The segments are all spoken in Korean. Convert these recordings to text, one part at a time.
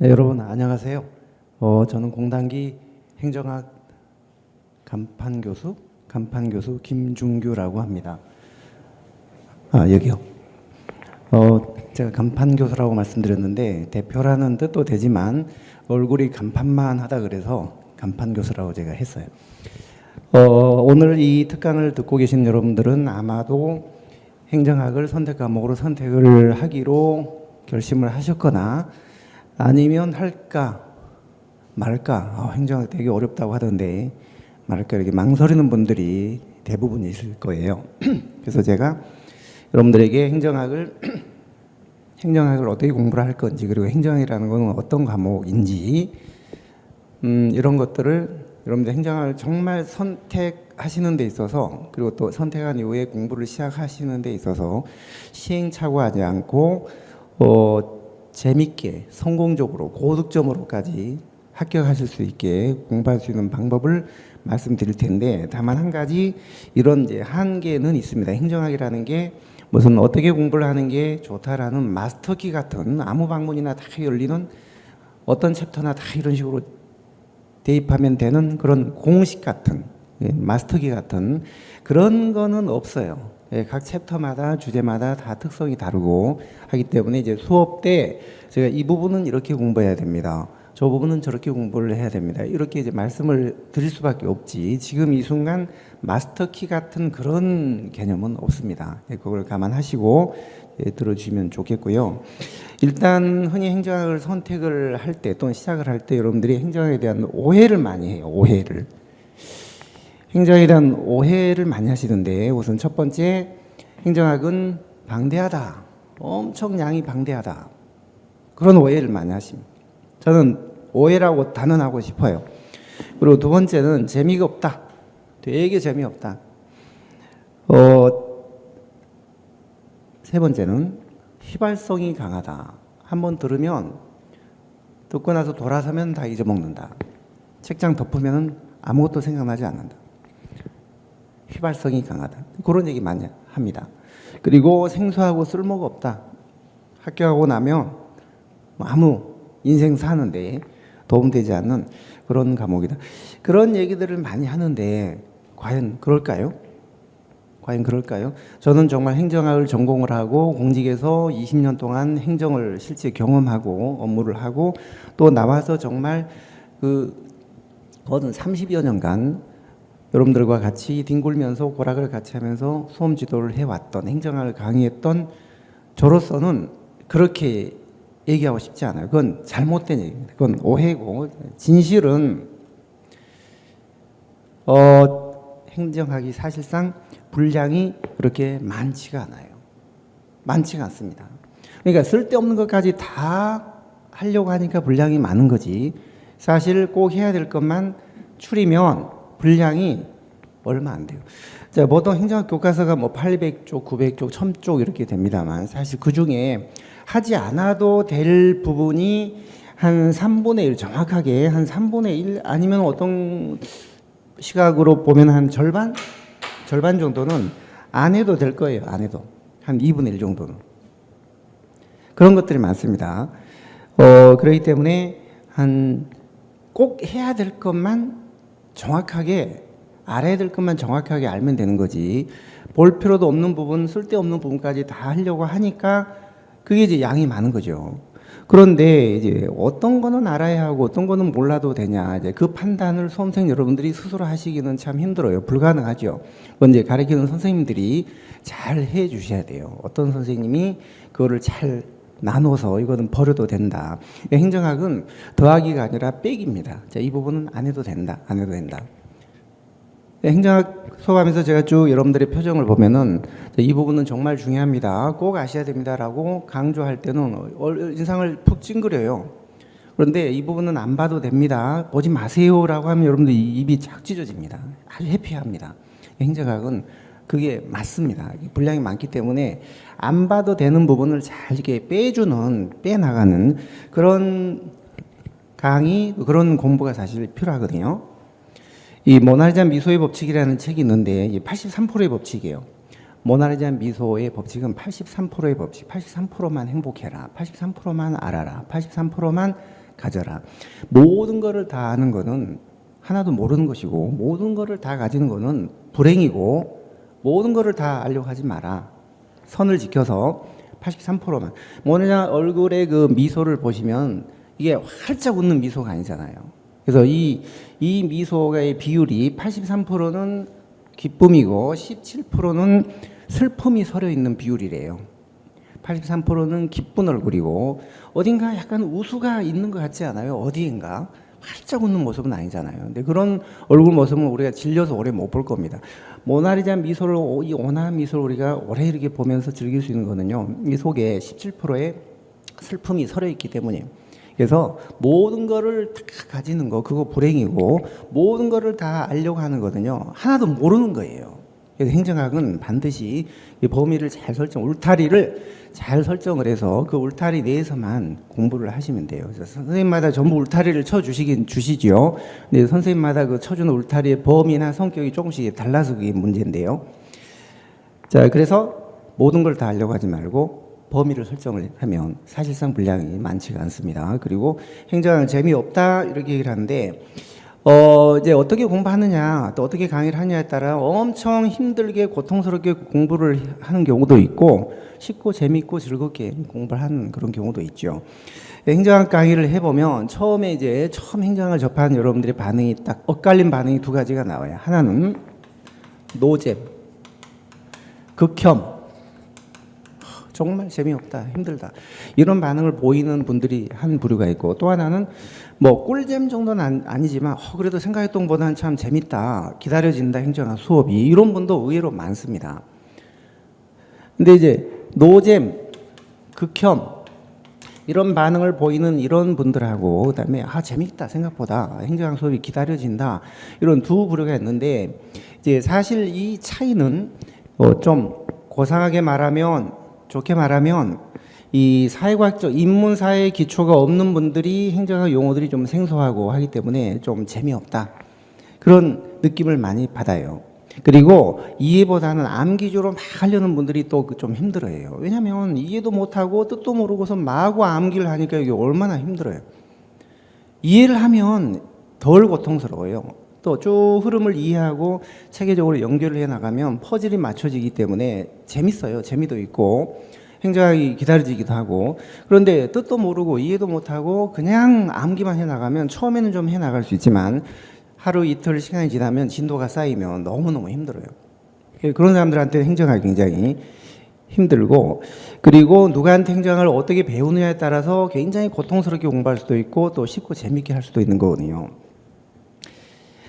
네, 여러분 안녕하세요. 저는 공단기 행정학 간판교수 김중규라고 합니다. 여기요. 제가 간판교수라고 말씀드렸는데 대표라는 뜻도 되지만 얼굴이 간판만 하다 그래서 간판교수라고 제가 했어요. 오늘 이 특강을 듣고 계신 여러분들은 아마도 행정학을 선택 과목으로 선택을 하기로 결심을 하셨거나 아니면 할까 말까 행정학 되게 어렵다고 하던데 말까 이렇게 망설이는 분들이 대부분이실 거예요. 그래서 제가 여러분들에게 행정학을 어떻게 공부를 할 건지, 그리고 행정학이라는 것은 어떤 과목인지 이런 것들을 여러분들 행정학을 정말 선택하시는 데 있어서, 그리고 또 선택한 이후에 공부를 시작하시는 데 있어서 시행착오하지 않고 재밌게 성공적으로 고득점으로까지 합격하실 수 있게 공부할 수 있는 방법을 말씀드릴 텐데, 다만 한 가지 이런 이제 한계는 있습니다. 행정학이라는 게 무슨 어떻게 공부를 하는 게 좋다라는 마스터키 같은 아무 방문이나 다 열리는 어떤 챕터나 다 이런 식으로 대입하면 되는 그런 공식 같은 마스터키 같은 그런 거는 없어요. 각 챕터마다 주제마다 다 특성이 다르고 하기 때문에 이제 수업 때 제가 이 부분은 이렇게 공부해야 됩니다, 저 부분은 저렇게 공부를 해야 됩니다, 이렇게 이제 말씀을 드릴 수밖에 없지, 지금 이 순간 마스터키 같은 그런 개념은 없습니다. 그걸 감안하시고 들어주시면 좋겠고요. 일단 흔히 행정학을 선택을 할 때 또는 시작을 할 때 여러분들이 행정학에 대한 오해를 많이 해요. 행정학에 대한 오해를 많이 하시던데, 우선 첫 번째, 행정학은 방대하다, 엄청 양이 방대하다, 그런 오해를 많이 하십니다. 저는 오해라고 단언하고 싶어요. 그리고 두 번째는 재미가 없다, 되게 재미없다. 세 번째는 휘발성이 강하다, 한번 들으면 듣고 나서 돌아서면 다 잊어먹는다, 책장 덮으면 아무것도 생각나지 않는다, 휘발성이 강하다, 그런 얘기 많이 합니다. 그리고 생소하고 쓸모가 없다, 합격하고 나면 아무 인생 사는데 도움되지 않는 그런 과목이다, 그런 얘기들을 많이 하는데 과연 그럴까요? 저는 정말 행정학을 전공을 하고 공직에서 20년 동안 행정을 실제 경험하고 업무를 하고 또 나와서 정말 거든 30여 년간 여러분들과 같이 뒹굴면서 고락을 같이 하면서 수험 지도를 해왔던, 행정학을 강의했던 저로서는 그렇게 얘기하고 싶지 않아요. 그건 잘못된 얘기입니다. 그건 오해고, 진실은 행정학이 사실상 분량이 그렇게 많지가 않아요. 많지가 않습니다. 그러니까 쓸데없는 것까지 다 하려고 하니까 분량이 많은 거지, 사실 꼭 해야 될 것만 추리면 분량이 얼마 안 돼요. 자, 보통 행정학 교과서가 뭐 800쪽, 900쪽, 1000쪽 이렇게 됩니다만, 사실 그 중에 하지 않아도 될 부분이 한 3분의 1, 정확하게 한 3분의 1 아니면 어떤 시각으로 보면 한 절반 정도는 안 해도 될 거예요. 안 해도 한 2분의 1 정도는 그런 것들이 많습니다. 그렇기 때문에 꼭 해야 될 것만 정확하게, 알아야 될 것만 정확하게 알면 되는 거지, 볼 필요도 없는 부분, 쓸데없는 부분까지 다 하려고 하니까 그게 이제 양이 많은 거죠. 그런데 이제 어떤 거는 알아야 하고 어떤 거는 몰라도 되냐, 이제 그 판단을 수험생 여러분들이 스스로 하시기는 참 힘들어요. 불가능하죠. 그건 이제 가르치는 선생님들이 잘 해 주셔야 돼요. 어떤 선생님이 그거를 잘 나눠서 이거는 버려도 된다. 행정학은 더하기가 아니라 빼기입니다. 자, 이 부분은 안 해도 된다. 행정학 수업하면서 제가 쭉 여러분들의 표정을 보면은 이 부분은 정말 중요합니다, 꼭 아셔야 됩니다라고 강조할 때는 인상을 푹 찡그려요. 그런데 이 부분은 안 봐도 됩니다, 보지 마세요라고 하면 여러분들 입이 착 찢어집니다. 아주 해피합니다. 행정학은 그게 맞습니다. 분량이 많기 때문에 안 봐도 되는 부분을 잘 이렇게 빼나가는 그런 강의, 그런 공부가 사실 필요하거든요. 이 모나리자 미소의 법칙이라는 책이 있는데 83%의 법칙이에요. 모나리자 미소의 법칙은 83%의 법칙, 83%만 행복해라, 83%만 알아라, 83%만 가져라. 모든 거를 다 아는 거는 하나도 모르는 것이고, 모든 거를 다 가지는 거는 불행이고, 모든 거를 다 알려고 하지 마라. 선을 지켜서 83%만. 뭐냐, 얼굴에 그 미소를 보시면 이게 활짝 웃는 미소가 아니잖아요. 그래서 이 미소의 비율이 83%는 기쁨이고 17%는 슬픔이 서려 있는 비율이래요. 83%는 기쁜 얼굴이고 어딘가 약간 우수가 있는 것 같지 않아요? 어디인가? 활짝 웃는 모습은 아니잖아요. 근데 그런 얼굴 모습은 우리가 질려서 오래 못 볼 겁니다. 모나리자 미소를, 이 온화한 미소를 우리가 오래 이렇게 보면서 즐길 수 있는 거는요, 이 속에 17%의 슬픔이 서려 있기 때문이에요. 그래서 모든 거를 다 가지는 거, 그거 불행이고, 모든 거를 다 알려고 하는 거는요, 하나도 모르는 거예요. 그래서 행정학은 반드시 이 범위를 잘 울타리를 잘 설정을 해서 그 울타리 내에서만 공부를 하시면 돼요. 그래서 선생님마다 전부 울타리를 주시지요. 근데 선생님마다 그 쳐주는 울타리의 범위나 성격이 조금씩 달라서 그게 문제인데요. 자, 그래서 모든 걸 다 알려고 하지 말고 범위를 설정을 하면 사실상 분량이 많지가 않습니다. 그리고 행정학은 재미없다 이렇게 얘기를 하는데, 이제 어떻게 공부하느냐, 또 어떻게 강의를 하느냐에 따라 엄청 힘들게 고통스럽게 공부를 하는 경우도 있고, 쉽고 재밌고 즐겁게 공부를 하는 그런 경우도 있죠. 행정학 강의를 해보면 처음 행정학을 접하는 여러분들의 반응이 딱 엇갈린 반응이 두 가지가 나와요. 하나는 노잼, 극혐, 정말 재미없다, 힘들다, 이런 반응을 보이는 분들이 한 부류가 있고, 또 하나는 뭐 꿀잼 정도는 아니지만 그래도 생각했던 것보다는 참 재밌다, 기다려진다, 행정학 수업이, 이런 분도 의외로 많습니다. 근데 이제 노잼, 극혐 이런 반응을 보이는 이런 분들하고, 그다음에 재밌다, 생각보다 행정학 수업이 기다려진다, 이런 두 부류가 있는데, 이제 사실 이 차이는 좀 고상하게 말하면, 좋게 말하면, 이 사회과학적 인문사회 기초가 없는 분들이 행정학 용어들이 좀 생소하고 하기 때문에 좀 재미없다, 그런 느낌을 많이 받아요. 그리고 이해보다는 암기주로 막 하려는 분들이 또 좀 힘들어해요. 왜냐하면 이해도 못하고 뜻도 모르고서 마구 암기를 하니까 이게 얼마나 힘들어요. 이해를 하면 덜 고통스러워요. 또 쭉 흐름을 이해하고 체계적으로 연결을 해나가면 퍼즐이 맞춰지기 때문에 재밌어요. 재미도 있고 행정학이 기다려지기도 하고. 그런데 뜻도 모르고 이해도 못하고 그냥 암기만 해나가면 처음에는 좀 해나갈 수 있지만 하루 이틀 시간이 지나면 진도가 쌓이면 너무너무 힘들어요. 그런 사람들한테 행정학이 굉장히 힘들고, 그리고 누구한테 행정학을 어떻게 배우느냐에 따라서 굉장히 고통스럽게 공부할 수도 있고 또 쉽고 재밌게 할 수도 있는 거거든요.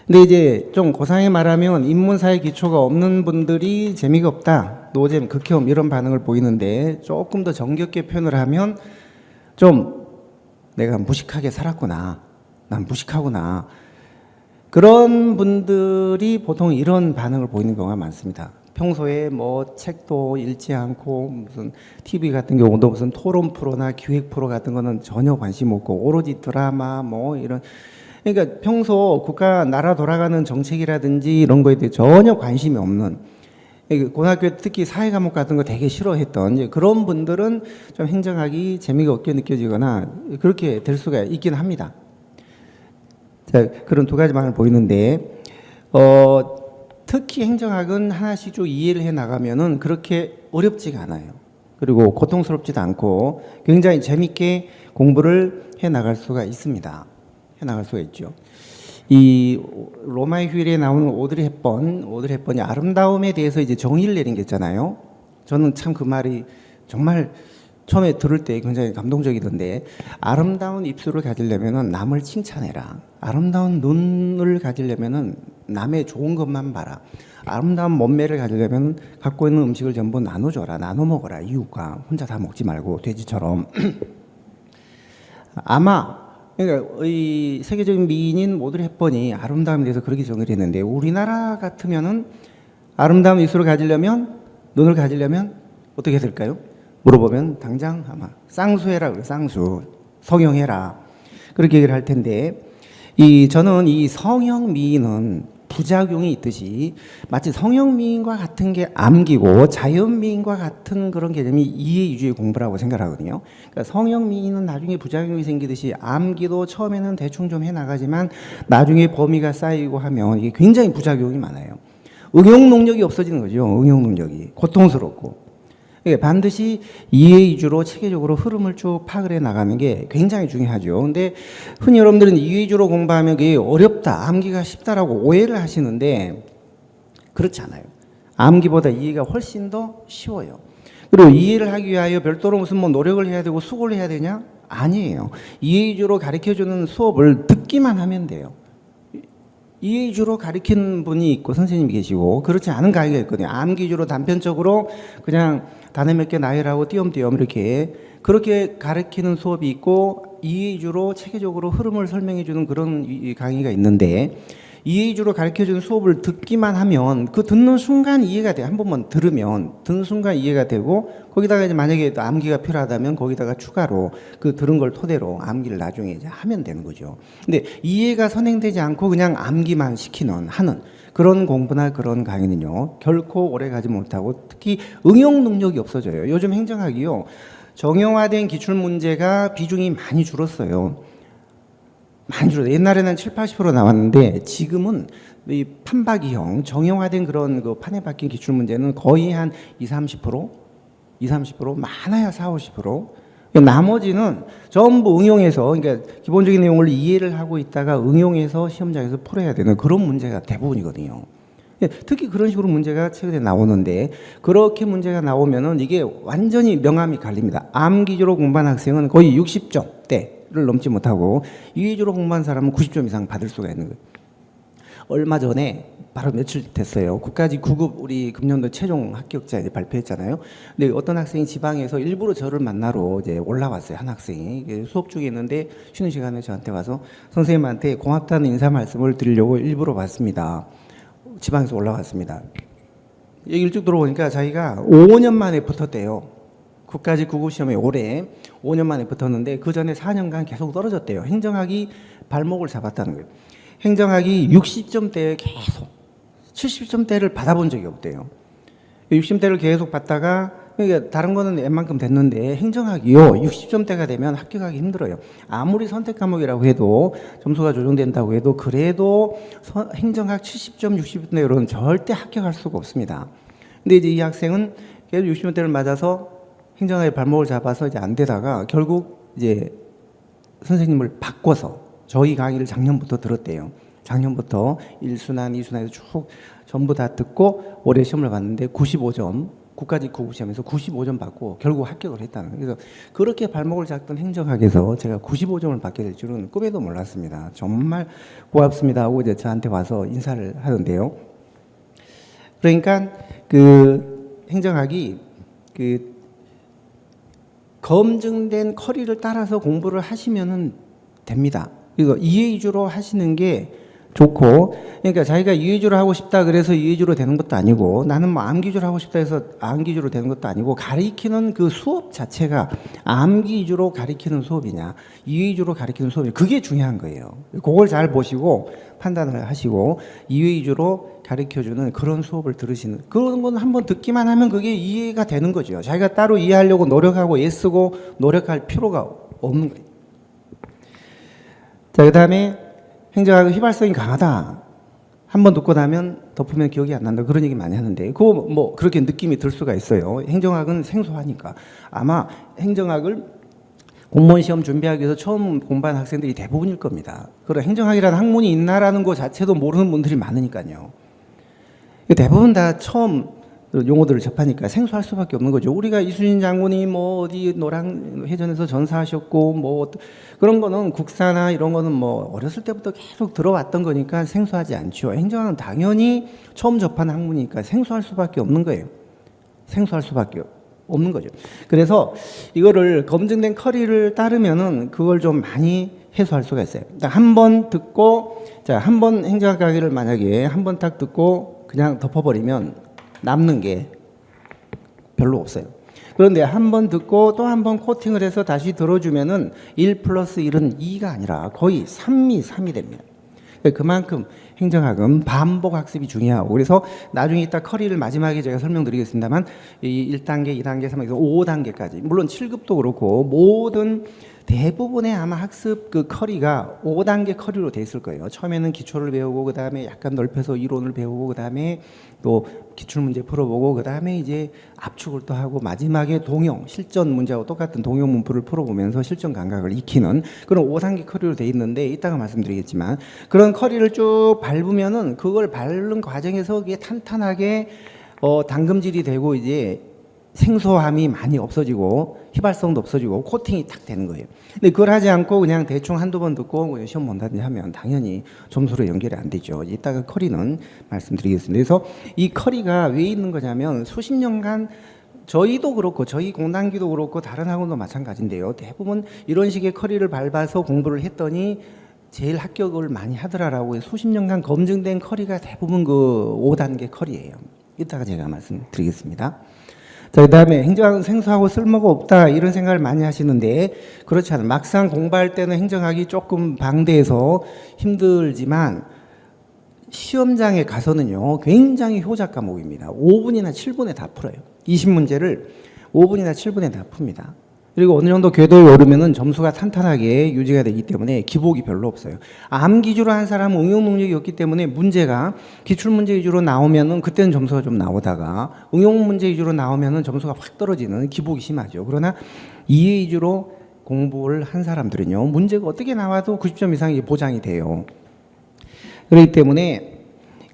근데 이제 좀 고상하게 말하면 인문사회 기초가 없는 분들이 재미가 없다, 노잼, 극혐 이런 반응을 보이는데, 조금 더 정겹게 표현을 하면 좀 내가 무식하게 살았구나, 난 무식하구나, 그런 분들이 보통 이런 반응을 보이는 경우가 많습니다. 평소에 뭐 책도 읽지 않고 무슨 TV 같은 경우도 무슨 토론 프로나 기획 프로 같은 거는 전혀 관심 없고 오로지 드라마 뭐 이런, 그러니까 평소 국가 나라 돌아가는 정책이라든지 이런 거에 대해 전혀 관심이 없는, 고등학교 특히 사회 과목 같은 거 되게 싫어했던 그런 분들은 좀 행정학이 재미가 없게 느껴지거나 그렇게 될 수가 있긴 합니다. 자, 그런 두 가지만을 보이는데, 특히 행정학은 하나씩 쭉 이해를 해 나가면은 그렇게 어렵지가 않아요. 그리고 고통스럽지도 않고 굉장히 재밌게 공부를 해 나갈 수가 있습니다. 해 나갈 수가 있죠. 이 로마의 휴일에 나오는 오드리 헵번이 아름다움에 대해서 이제 정의를 내린 게 있잖아요. 저는 참 그 말이 정말 처음에 들을 때 굉장히 감동적이던데, 아름다운 입술을 가지려면은 남을 칭찬해라, 아름다운 눈을 가지려면은 남의 좋은 것만 봐라, 아름다운 몸매를 가지려면 갖고 있는 음식을 전부 나눠줘라, 나눠 먹어라, 이웃과, 혼자 다 먹지 말고 돼지처럼. 아마 그러니까 이 세계적인 미인인 오드리 헵번이 아름다움에 대해서 그렇게 정의를 했는데, 우리나라 같으면은 아름다운 입술을 가지려면, 눈을 가지려면 어떻게 될까요? 물어보면 당장 아마 쌍수해라, 그래, 쌍수, 성형해라, 그렇게 얘기를 할 텐데, 저는 이 성형 미인은 부작용이 있듯이 마치 성형미인과 같은 게 암기고 자연미인과 같은 그런 개념이 이해이주의 공부라고 생각하거든요. 그러니까 성형미인은 나중에 부작용이 생기듯이 암기도 처음에는 대충 좀 해나가지만 나중에 범위가 쌓이고 하면 이게 굉장히 부작용이 많아요. 응용 능력이 없어지는 거죠. 응용 능력이 고통스럽고. 반드시 이해 위주로 체계적으로 흐름을 쭉 파악을 해 나가는 게 굉장히 중요하죠. 근데 흔히 여러분들은 이해 위주로 공부하면 그게 어렵다, 암기가 쉽다라고 오해를 하시는데 그렇지 않아요. 암기보다 이해가 훨씬 더 쉬워요. 그리고 이해를 하기 위하여 별도로 무슨 뭐 노력을 해야 되고 수고를 해야 되냐? 아니에요. 이해 위주로 가르쳐주는 수업을 듣기만 하면 돼요. 이해 위주로 가르치는 분이 있고 선생님이 계시고 그렇지 않은 강의가 있거든요. 암기 위주로 단편적으로 그냥 단어 몇 개 나열하고 띄엄띄엄 이렇게 그렇게 가르치는 수업이 있고 이해 위주로 체계적으로 흐름을 설명해 주는 그런 강의가 있는데 이해 위주로 가르쳐주는 수업을 듣기만 하면 그 듣는 순간 이해가 돼요. 한 번만 들으면 듣는 순간 이해가 되고 거기다가 이제 만약에 또 암기가 필요하다면 거기다가 추가로 그 들은 걸 토대로 암기를 나중에 이제 하면 되는 거죠. 근데 이해가 선행되지 않고 그냥 암기만 하는 그런 공부나 그런 강의는요 결코 오래 가지 못하고 특히 응용 능력이 없어져요. 요즘 행정학이요 정형화된 기출문제가 비중이 많이 줄었어요. 많이 줄었어요. 옛날에는 7, 80% 나왔는데 지금은 이 판박이형 정형화된 그런 그 판에 박힌 기출문제는 거의 한 20, 30%? 20, 30%? 많아야 40, 50%? 나머지는 전부 응용해서 그러니까 기본적인 내용을 이해를 하고 있다가 응용해서 시험장에서 풀어야 되는 그런 문제가 대부분이거든요. 특히 그런 식으로 문제가 최근에 나오는데 그렇게 문제가 나오면은 이게 완전히 명암이 갈립니다. 암기주로 공부한 학생은 거의 60점대를 넘지 못하고 이해주로 공부한 사람은 90점 이상 받을 수가 있는 거예요. 얼마 전에 바로 며칠 됐어요. 국가직 9급 우리 금년도 최종 합격자 이제 발표했잖아요. 근데 어떤 학생이 지방에서 일부러 저를 만나러 이제 올라왔어요. 한 학생이 수업 중에 있는데 쉬는 시간에 저한테 와서 선생님한테 고맙다는 인사 말씀을 드리려고 일부러 왔습니다. 지방에서 올라왔습니다. 얘기를 쭉 들어보니까 자기가 5년 만에 붙었대요. 국가직 9급 시험에 올해 5년 만에 붙었는데 그 전에 4년간 계속 떨어졌대요. 행정학이 발목을 잡았다는 거예요. 행정학이 60점대에 계속 70점대를 받아본 적이 없대요. 60점대를 계속 받다가 그러니까 다른 거는 웬만큼 됐는데 행정학이요 60점대가 되면 합격하기 힘들어요. 아무리 선택 과목이라고 해도 점수가 조정된다고 해도 그래도 행정학 70점 60점대로는 절대 합격할 수가 없습니다. 근데 이제 이 학생은 계속 60점대를 맞아서 행정학의 발목을 잡아서 이제 안 되다가 결국 이제 선생님을 바꿔서 저희 강의를 작년부터 들었대요. 작년부터 1순환, 2순환에서 쭉 전부 다 듣고 올해 시험을 봤는데 95점, 국가직 9급 시험에서 95점 받고 결국 합격을 했다는 거예요. 그래서 그렇게 발목을 잡던 행정학에서 제가 95점을 받게 될 줄은 꿈에도 몰랐습니다. 정말 고맙습니다 하고 이제 저한테 와서 인사를 하던데요. 그러니까 그 행정학이 그 검증된 커리를 따라서 공부를 하시면은 됩니다. 이거 이해 위주로 하시는 게 좋고, 그러니까 자기가 이해 위주로 하고 싶다 그래서 이해 위주로 되는 것도 아니고, 나는 뭐 암기 위주로 하고 싶다 해서 암기 위주로 되는 것도 아니고, 가리키는 그 수업 자체가 암기 위주로 가리키는 수업이냐, 이해 위주로 가리키는 수업이냐, 그게 중요한 거예요. 그걸 잘 보시고 판단을 하시고 이해 위주로 가르쳐주는 그런 수업을 들으시는 그런 건 한번 듣기만 하면 그게 이해가 되는 거죠. 자기가 따로 이해하려고 노력하고 애쓰고 노력할 필요가 없는 거예요. 자, 그 다음에 행정학은 휘발성이 강하다. 한번 듣고 나면 덮으면 기억이 안 난다. 그런 얘기 많이 하는데 그거 뭐 그렇게 느낌이 들 수가 있어요. 행정학은 생소하니까. 아마 행정학을 공무원 시험 준비하기 위해서 처음 공부한 학생들이 대부분일 겁니다. 그리고 행정학이라는 학문이 있나라는 것 자체도 모르는 분들이 많으니까요. 대부분 다 처음 용어들을 접하니까 생소할 수밖에 없는 거죠. 우리가 이순신 장군이 뭐 어디 노량해전에서 전사하셨고 뭐 그런 거는 국사나 이런 거는 뭐 어렸을 때부터 계속 들어왔던 거니까 생소하지 않죠. 행정학은 당연히 처음 접한 학문이니까 생소할 수밖에 없는 거예요. 생소할 수밖에 없는 거죠. 그래서 이거를 검증된 커리를 따르면은 그걸 좀 많이 해소할 수가 있어요. 한 번 듣고 자, 한 번 행정학 강의를 만약에 한 번 딱 듣고 그냥 덮어버리면 남는 게 별로 없어요. 그런데 한 번 듣고 또 한 번 코팅을 해서 다시 들어주면은 1 플러스 1은 2가 아니라 거의 3이 됩니다. 그만큼 행정학은 반복 학습이 중요하고, 그래서 나중에 이따 커리를 마지막에 제가 설명드리겠습니다만 이 1단계, 2단계, 3단계, 5단계까지 물론 7급도 그렇고 모든 대부분의 아마 학습 그 커리가 5단계 커리로 돼 있을 거예요. 처음에는 기초를 배우고 그다음에 약간 넓혀서 이론을 배우고 그다음에 또 기출 문제 풀어보고 그다음에 이제 압축을 또 하고 마지막에 동영, 실전 문제하고 똑같은 동영 문풀을 풀어보면서 실전 감각을 익히는 그런 5단계 커리로 돼 있는데 이따가 말씀드리겠지만 그런 커리를 쭉 밟으면은 그걸 밟는 과정에서 그게 탄탄하게 담금질이 되고 이제 생소함이 많이 없어지고 휘발성도 없어지고 코팅이 딱 되는 거예요. 근데 그걸 하지 않고 그냥 대충 한두 번 듣고 그냥 시험 본다든지 하면 당연히 점수로 연결이 안 되죠. 이따가 커리는 말씀드리겠습니다. 그래서 이 커리가 왜 있는 거냐면 수십 년간 저희도 그렇고 저희 공단기도 그렇고 다른 학원도 마찬가지인데요. 대부분 이런 식의 커리를 밟아서 공부를 했더니 제일 합격을 많이 하더라라고 수십 년간 검증된 커리가 대부분 그 5단계 커리예요. 이따가 제가 말씀드리겠습니다. 자, 그다음에 행정학은 생소하고 쓸모가 없다 이런 생각을 많이 하시는데 그렇지 않아요. 막상 공부할 때는 행정학이 조금 방대해서 힘들지만 시험장에 가서는요 굉장히 효자 과목입니다. 5분이나 7분에 다 풀어요. 20문제를 5분이나 7분에 다 풉니다. 그리고 어느 정도 궤도에 오르면은 점수가 탄탄하게 유지가 되기 때문에 기복이 별로 없어요. 암 기주로 한 사람은 응용 능력이 없기 때문에 문제가 기출 문제 위주로 나오면은 그때는 점수가 좀 나오다가 응용 문제 위주로 나오면은 점수가 확 떨어지는 기복이 심하죠. 그러나 이해 위주로 공부를 한 사람들은요 문제가 어떻게 나와도 90점 이상이 보장이 돼요. 그렇기 때문에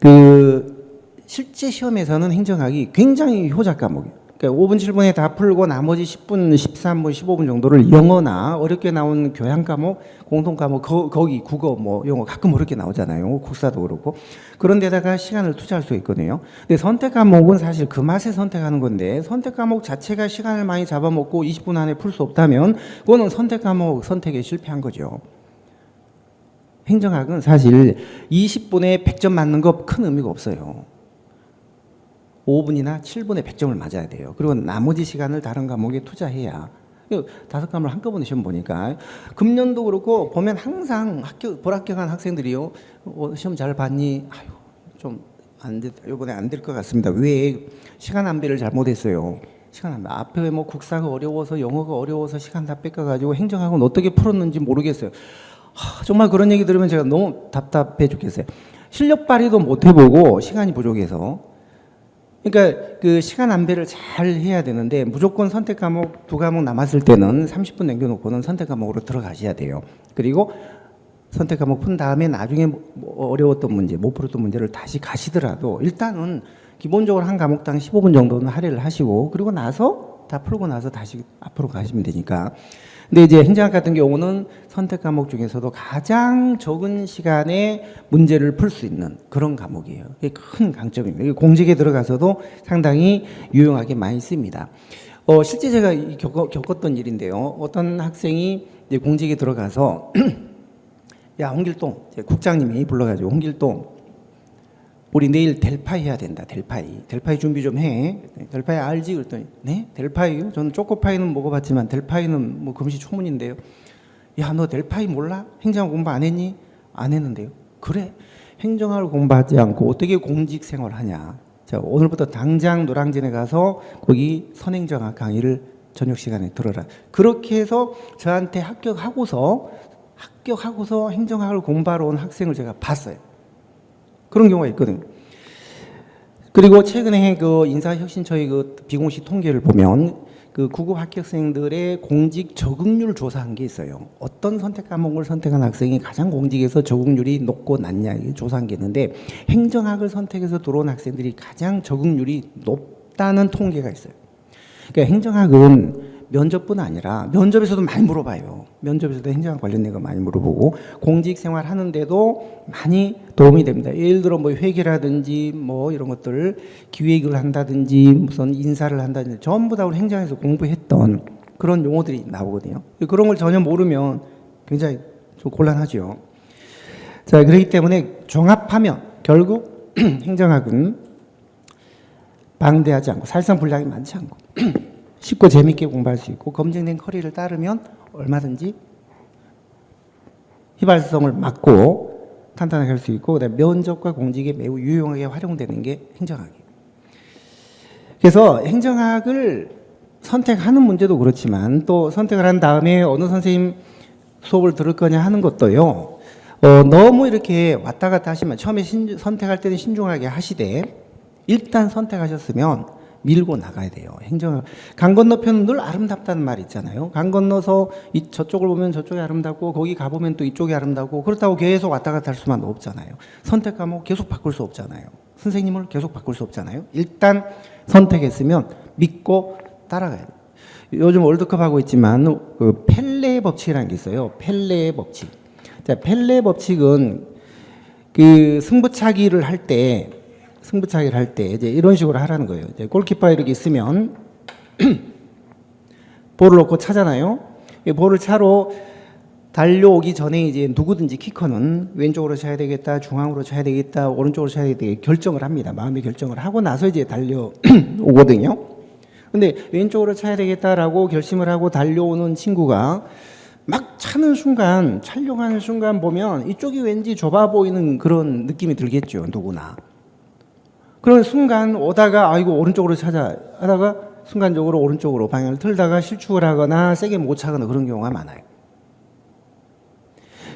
그 실제 시험에서는 행정학이 굉장히 효자 과목이에요. 그러니까 5분, 7분에 다 풀고 나머지 10분, 13분, 15분 정도를 영어나 어렵게 나온 교양 과목, 공통 과목, 거기 국어, 뭐 영어 가끔 어렵게 나오잖아요. 국사도 그렇고. 그런 데다가 시간을 투자할 수 있거든요. 근데 선택 과목은 사실 그 맛에 선택하는 건데 선택 과목 자체가 시간을 많이 잡아먹고 20분 안에 풀 수 없다면 그거는 선택 과목 선택에 실패한 거죠. 행정학은 사실 20분에 100점 맞는 거 큰 의미가 없어요. 5분이나 7분에 100점을 맞아야 돼요. 그리고 나머지 시간을 다른 과목에 투자해야. 5과목을 한꺼번에 시험 보니까 금년도 그렇고 보면 항상 불합격한 학생들이요. 시험 잘 봤니? 아유, 좀 안 됐, 이번에 안 될 것 같습니다. 왜? 시간 안배를 잘못했어요. 시간 안배. 앞에 뭐 국사가 어려워서 영어가 어려워서 시간 다 뺏겨가지고 행정학은 어떻게 풀었는지 모르겠어요. 정말 그런 얘기 들으면 제가 너무 답답해 죽겠어요. 실력 발휘도 못 해보고 시간이 부족해서. 그러니까 그 시간 안배를 잘 해야 되는데 무조건 선택 과목 2과목 남았을 때는 30분 남겨놓고는 선택 과목으로 들어가셔야 돼요. 그리고 선택 과목 푼 다음에 나중에 어려웠던 문제, 못 풀었던 문제를 다시 가시더라도 일단은 기본적으로 한 과목당 15분 정도는 할애를 하시고 그리고 나서 다 풀고 나서 다시 앞으로 가시면 되니까. 근데 이제 행정학 같은 경우는 선택 과목 중에서도 가장 적은 시간에 문제를 풀 수 있는 그런 과목이에요. 이게 큰 강점입니다. 공직에 들어가서도 상당히 유용하게 많이 씁니다. 실제 제가 겪었던 일인데요. 어떤 학생이 이제 공직에 들어가서 야, 홍길동, 국장님이 불러가지고 홍길동 우리 내일 델파이 해야 된다. 델파이 준비 좀 해. 델파이 알지? 그랬더니 네? 델파이요? 저는 초코파이는 먹어봤지만 델파이는 뭐 금시초문인데요. 야, 너 델파이 몰라? 행정학 공부 안 했니? 안 했는데요. 그래. 행정학을 공부하지 않고 어떻게 공직 생활을 하냐. 자, 오늘부터 당장 노량진에 가서 거기 선행정학 강의를 저녁 시간에 들어라. 그렇게 해서 저한테 합격하고서 행정학을 공부하러 온 학생을 제가 봤어요. 그런 경우가 있거든요. 그리고 최근에 그 인사혁신처의 그 비공식 통계를 보면 그 9급 합격생들의 공직 적응률 조사한 게 있어요. 어떤 선택 과목을 선택한 학생이 가장 공직에서 적응률이 높고 낮냐 조사한 게 있는데 행정학을 선택해서 들어온 학생들이 가장 적응률이 높다는 통계가 있어요. 그러니까 행정학은 면접뿐 아니라 면접에서도 많이 물어봐요. 면접에서도 행정학 관련된 거 많이 물어보고 공직 생활 하는데도 많이 도움이 됩니다. 예를 들어 뭐 회계라든지 뭐 이런 것들 기획을 한다든지 무슨 인사를 한다든지 전부 다 우리 행정에서 공부했던 그런 용어들이 나오거든요. 그런 걸 전혀 모르면 굉장히 좀 곤란하죠. 자, 그렇기 때문에 종합하면 결국 행정학은 방대하지 않고 사실상 분량이 많지 않고 쉽고 재밌게 공부할 수 있고 검증된 커리를 따르면 얼마든지 휘발성을 막고 탄탄하게 할 수 있고, 그다음에 면접과 공직에 매우 유용하게 활용되는 게 행정학이에요. 그래서 행정학을 선택하는 문제도 그렇지만 또 선택을 한 다음에 어느 선생님 수업을 들을 거냐 하는 것도요. 너무 이렇게 왔다 갔다 하시면 처음에 선택할 때는 신중하게 하시되 일단 선택하셨으면 밀고 나가야 돼요. 행정학. 강 건너편은 늘 아름답다는 말 있잖아요. 강 건너서 저쪽을 보면 저쪽이 아름답고 거기 가보면 또 이쪽이 아름답고 그렇다고 계속 왔다 갔다 할 수만 없잖아요. 선택 과목 계속 바꿀 수 없잖아요. 선생님을 계속 바꿀 수 없잖아요. 일단 선택했으면 믿고 따라가야 돼요. 요즘 월드컵 하고 있지만 그 펠레의 법칙이라는 게 있어요. 펠레의 법칙. 자, 펠레의 법칙은 그 승부차기를 할 때 이제 이런 식으로 하라는 거예요. 이제 골키퍼 이렇게 있으면 볼을 놓고 차잖아요. 이 볼을 차로 달려오기 전에 이제 누구든지 키커는 왼쪽으로 차야 되겠다, 중앙으로 차야 되겠다, 오른쪽으로 차야 되겠다 결정을 합니다. 마음의 결정을 하고 나서 이제 달려오거든요. 근데 왼쪽으로 차야 되겠다라고 결심을 하고 달려오는 친구가 막 차는 순간, 촬영하는 순간 보면 이쪽이 왠지 좁아 보이는 그런 느낌이 들겠죠, 누구나. 그런 순간 오다가 아이고 오른쪽으로 차자 하다가 순간적으로 오른쪽으로 방향을 틀다가 실축을 하거나 세게 못 차거나 그런 경우가 많아요.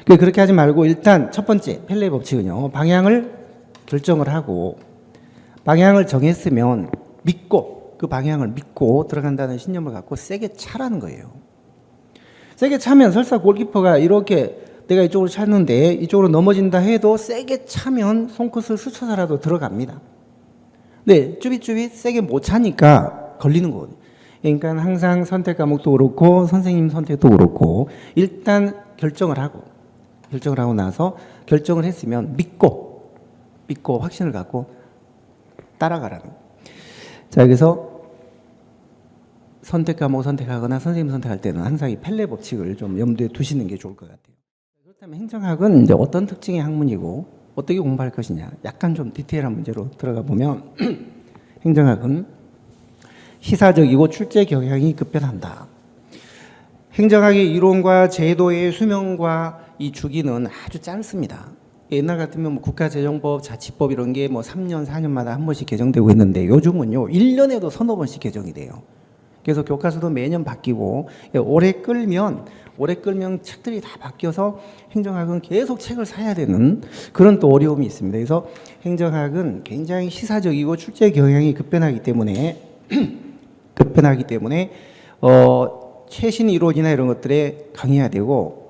그렇게 하지 말고 일단 첫 번째 펠레의 법칙은요. 방향을 결정을 하고 방향을 정했으면 믿고 그 방향을 믿고 들어간다는 신념을 갖고 세게 차라는 거예요. 세게 차면 설사 골키퍼가 이렇게 내가 이쪽으로 찼는데 이쪽으로 넘어진다 해도 세게 차면 손끝을 스쳐서라도 들어갑니다. 네, 쭈빗쭈빗 세게 못 차니까 걸리는 거거든요. 그러니까 항상 선택 과목도 그렇고 선생님 선택도 그렇고 일단 결정을 하고 나서 결정을 했으면 믿고 확신을 갖고 따라가라는 거예요. 자, 그래서 선택 과목 선택하거나 선생님 선택할 때는 항상 이 펠레 법칙을 좀 염두에 두시는 게 좋을 것 같아요. 그렇다면 행정학은 이제 어떤 특징의 학문이고 어떻게 공부할 것이냐, 약간 좀 디테일한 문제로 들어가 보면 행정학은 시사적이고 출제 경향이 급변한다. 행정학의 이론과 제도의 수명과 이 주기는 아주 짧습니다. 옛날 같으면 뭐 국가재정법, 자치법 이런 게 뭐 3년, 4년마다 한 번씩 개정되고 있는데 요즘은요 1년에도 서너 번씩 개정이 돼요. 그래서 교과서도 매년 바뀌고 오래 끌면 책들이 다 바뀌어서 행정학은 계속 책을 사야 되는 그런 또 어려움이 있습니다. 그래서 행정학은 굉장히 시사적이고 출제 경향이 급변하기 때문에 최신 이론이나 이런 것들에 강의해야 되고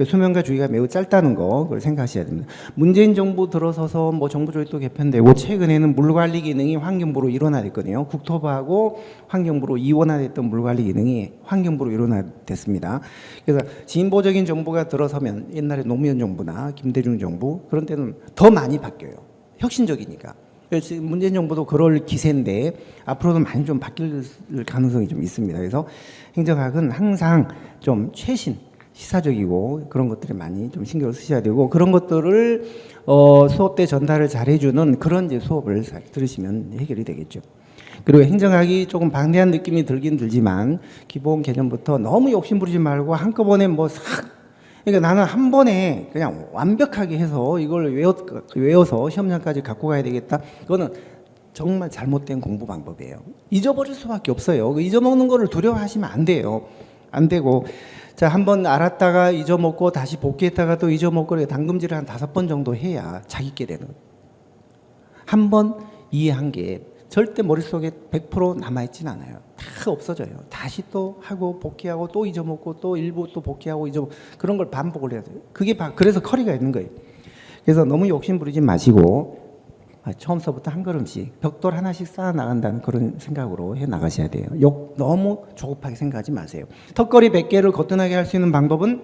수명과 주기가 매우 짧다는 거 그걸 생각하셔야 됩니다. 문재인 정부 들어서서 뭐 정부 조직도 개편되고 최근에는 물관리 기능이 환경부로 일원화됐거든요. 국토부하고 환경부로 이원화됐던 물관리 기능이 환경부로 일원화됐습니다. 그래서 진보적인 정부가 들어서면 옛날에 노무현 정부나 김대중 정부 그런 때는 더 많이 바뀌어요. 혁신적이니까. 지금 문재인 정부도 그럴 기세인데 앞으로도 많이 좀 바뀔 가능성이 좀 있습니다. 그래서 행정학은 항상 좀 최신 시사적이고 그런 것들에 많이 좀 신경을 쓰셔야 되고 그런 것들을 수업 때 전달을 잘 해주는 그런 이제 수업을 들으시면 해결이 되겠죠. 그리고 행정학이 조금 방대한 느낌이 들긴 들지만 기본 개념부터 너무 욕심부리지 말고 한꺼번에 그러니까 나는 한 번에 그냥 완벽하게 해서 이걸 외워서 시험장까지 갖고 가야 되겠다. 그거는 정말 잘못된 공부 방법이에요. 잊어버릴 수밖에 없어요. 잊어먹는 거를 두려워하시면 안 돼요. 안 되고 자, 한번 알았다가 잊어먹고 다시 복귀했다가 또 잊어먹고 당금질을 한 5번 정도 해야 자기께 되는. 한 번 이해한 게 절대 머릿속에 100% 남아있진 않아요. 다 없어져요. 다시 또 하고 복귀하고 또 잊어먹고 또 일부 또 복귀하고 잊어먹고 그런 걸 반복을 해야 돼요. 그래서 커리가 있는 거예요. 그래서 너무 욕심 부리지 마시고 처음서부터 한 걸음씩 벽돌 하나씩 쌓아 나간다는 그런 생각으로 해 나가셔야 돼요. 너무 조급하게 생각하지 마세요. 턱걸이 100개를 거뜬하게 할 수 있는 방법은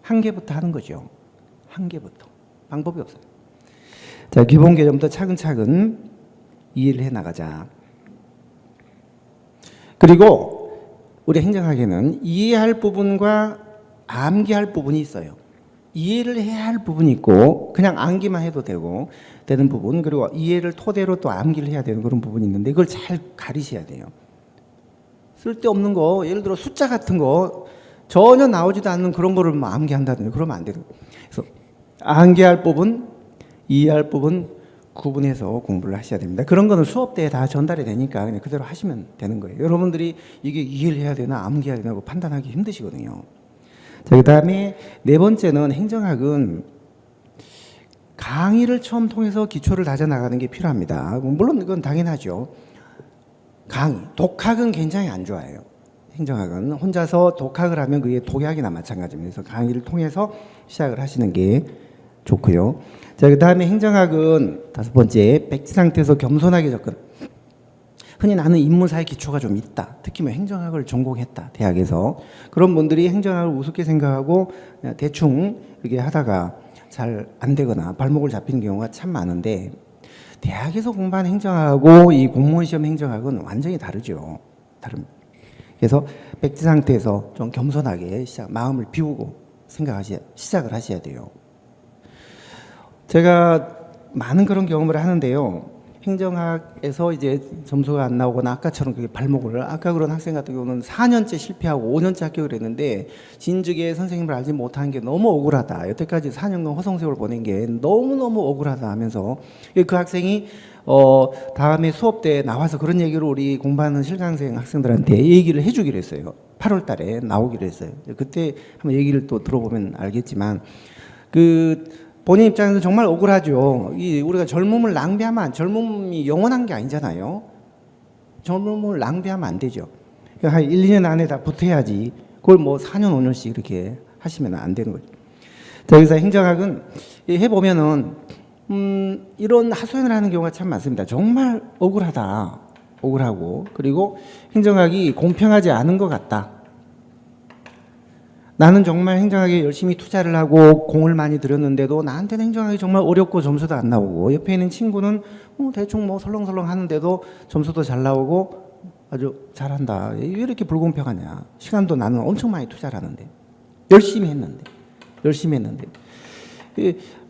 한 개부터 하는 거죠. 한 개부터. 방법이 없어요. 자, 기본 개념부터 차근차근 이해를 해 나가자. 그리고 우리 행정학에는 이해할 부분과 암기할 부분이 있어요. 이해를 해야 할 부분이 있고 그냥 암기만 해도 되는 부분, 그리고 이해를 토대로 또 암기를 해야 되는 그런 부분이 있는데 이걸 잘 가리셔야 돼요. 쓸데없는 거, 예를 들어 숫자 같은 거 전혀 나오지도 않는 그런 거를 뭐 암기한다든지 그러면 안 되는 거예요. 그래서 암기할 법은 이해할 법은 구분해서 공부를 하셔야 됩니다. 그런 거는 수업 때 다 전달이 되니까 그냥 그대로 하시면 되는 거예요. 여러분들이 이게 이해를 해야 되나 암기해야 되나 판단하기 힘드시거든요. 자, 그다음에 네 번째는 행정학은 강의를 처음 통해서 기초를 다져나가는 게 필요합니다. 물론 이건 당연하죠. 강의, 독학은 굉장히 안 좋아해요. 행정학은 혼자서 독학을 하면 그게 독약이나 마찬가지입니다. 그래서 강의를 통해서 시작을 하시는 게 좋고요. 자, 그 다음에 행정학은 다섯 번째, 백지 상태에서 겸손하게 접근. 흔히 나는 인문사의 기초가 좀 있다. 특히 뭐 행정학을 전공했다. 대학에서. 그런 분들이 행정학을 우습게 생각하고 대충 이렇게 하다가 잘 안 되거나 발목을 잡히는 경우가 참 많은데 대학에서 공부한 행정학하고 이 공무원 시험 행정학은 완전히 다르죠. 다릅니다. 그래서 백지 상태에서 좀 겸손하게 마음을 비우고 시작을 하셔야 돼요. 제가 많은 그런 경험을 하는데요. 행정학에서 이제 점수가 안 나오거나 아까처럼 그게 발목을 아까 그런 학생 같은 경우는 4년째 실패하고 5년째 합격을 했는데 진즉에 선생님을 알지 못한 게 너무 억울하다. 여태까지 4년간 허송세월 보낸 게 너무너무 억울하다 하면서 그 학생이 다음에 수업 때 나와서 그런 얘기를 우리 공부하는 실강생 학생들한테 얘기를 해주기로 했어요. 8월 달에 나오기로 했어요. 그때 한번 얘기를 또 들어보면 알겠지만 본인 입장에서 정말 억울하죠. 우리가 젊음을 낭비하면 젊음이 영원한 게 아니잖아요. 젊음을 낭비하면 안 되죠. 한 1, 2년 안에 다 붙어야지. 그걸 뭐 4년, 5년씩 이렇게 하시면 안 되는 거죠. 자, 그래서 행정학은 해보면은 이런 하소연을 하는 경우가 참 많습니다. 정말 억울하다. 억울하고 그리고 행정학이 공평하지 않은 것 같다. 나는 정말 행정학에 열심히 투자를 하고 공을 많이 들였는데도 나한테는 행정학이 정말 어렵고 점수도 안 나오고 옆에 있는 친구는 대충 뭐 설렁설렁 하는데도 점수도 잘 나오고 아주 잘한다. 왜 이렇게 불공평하냐. 시간도 나는 엄청 많이 투자를 하는데 열심히 했는데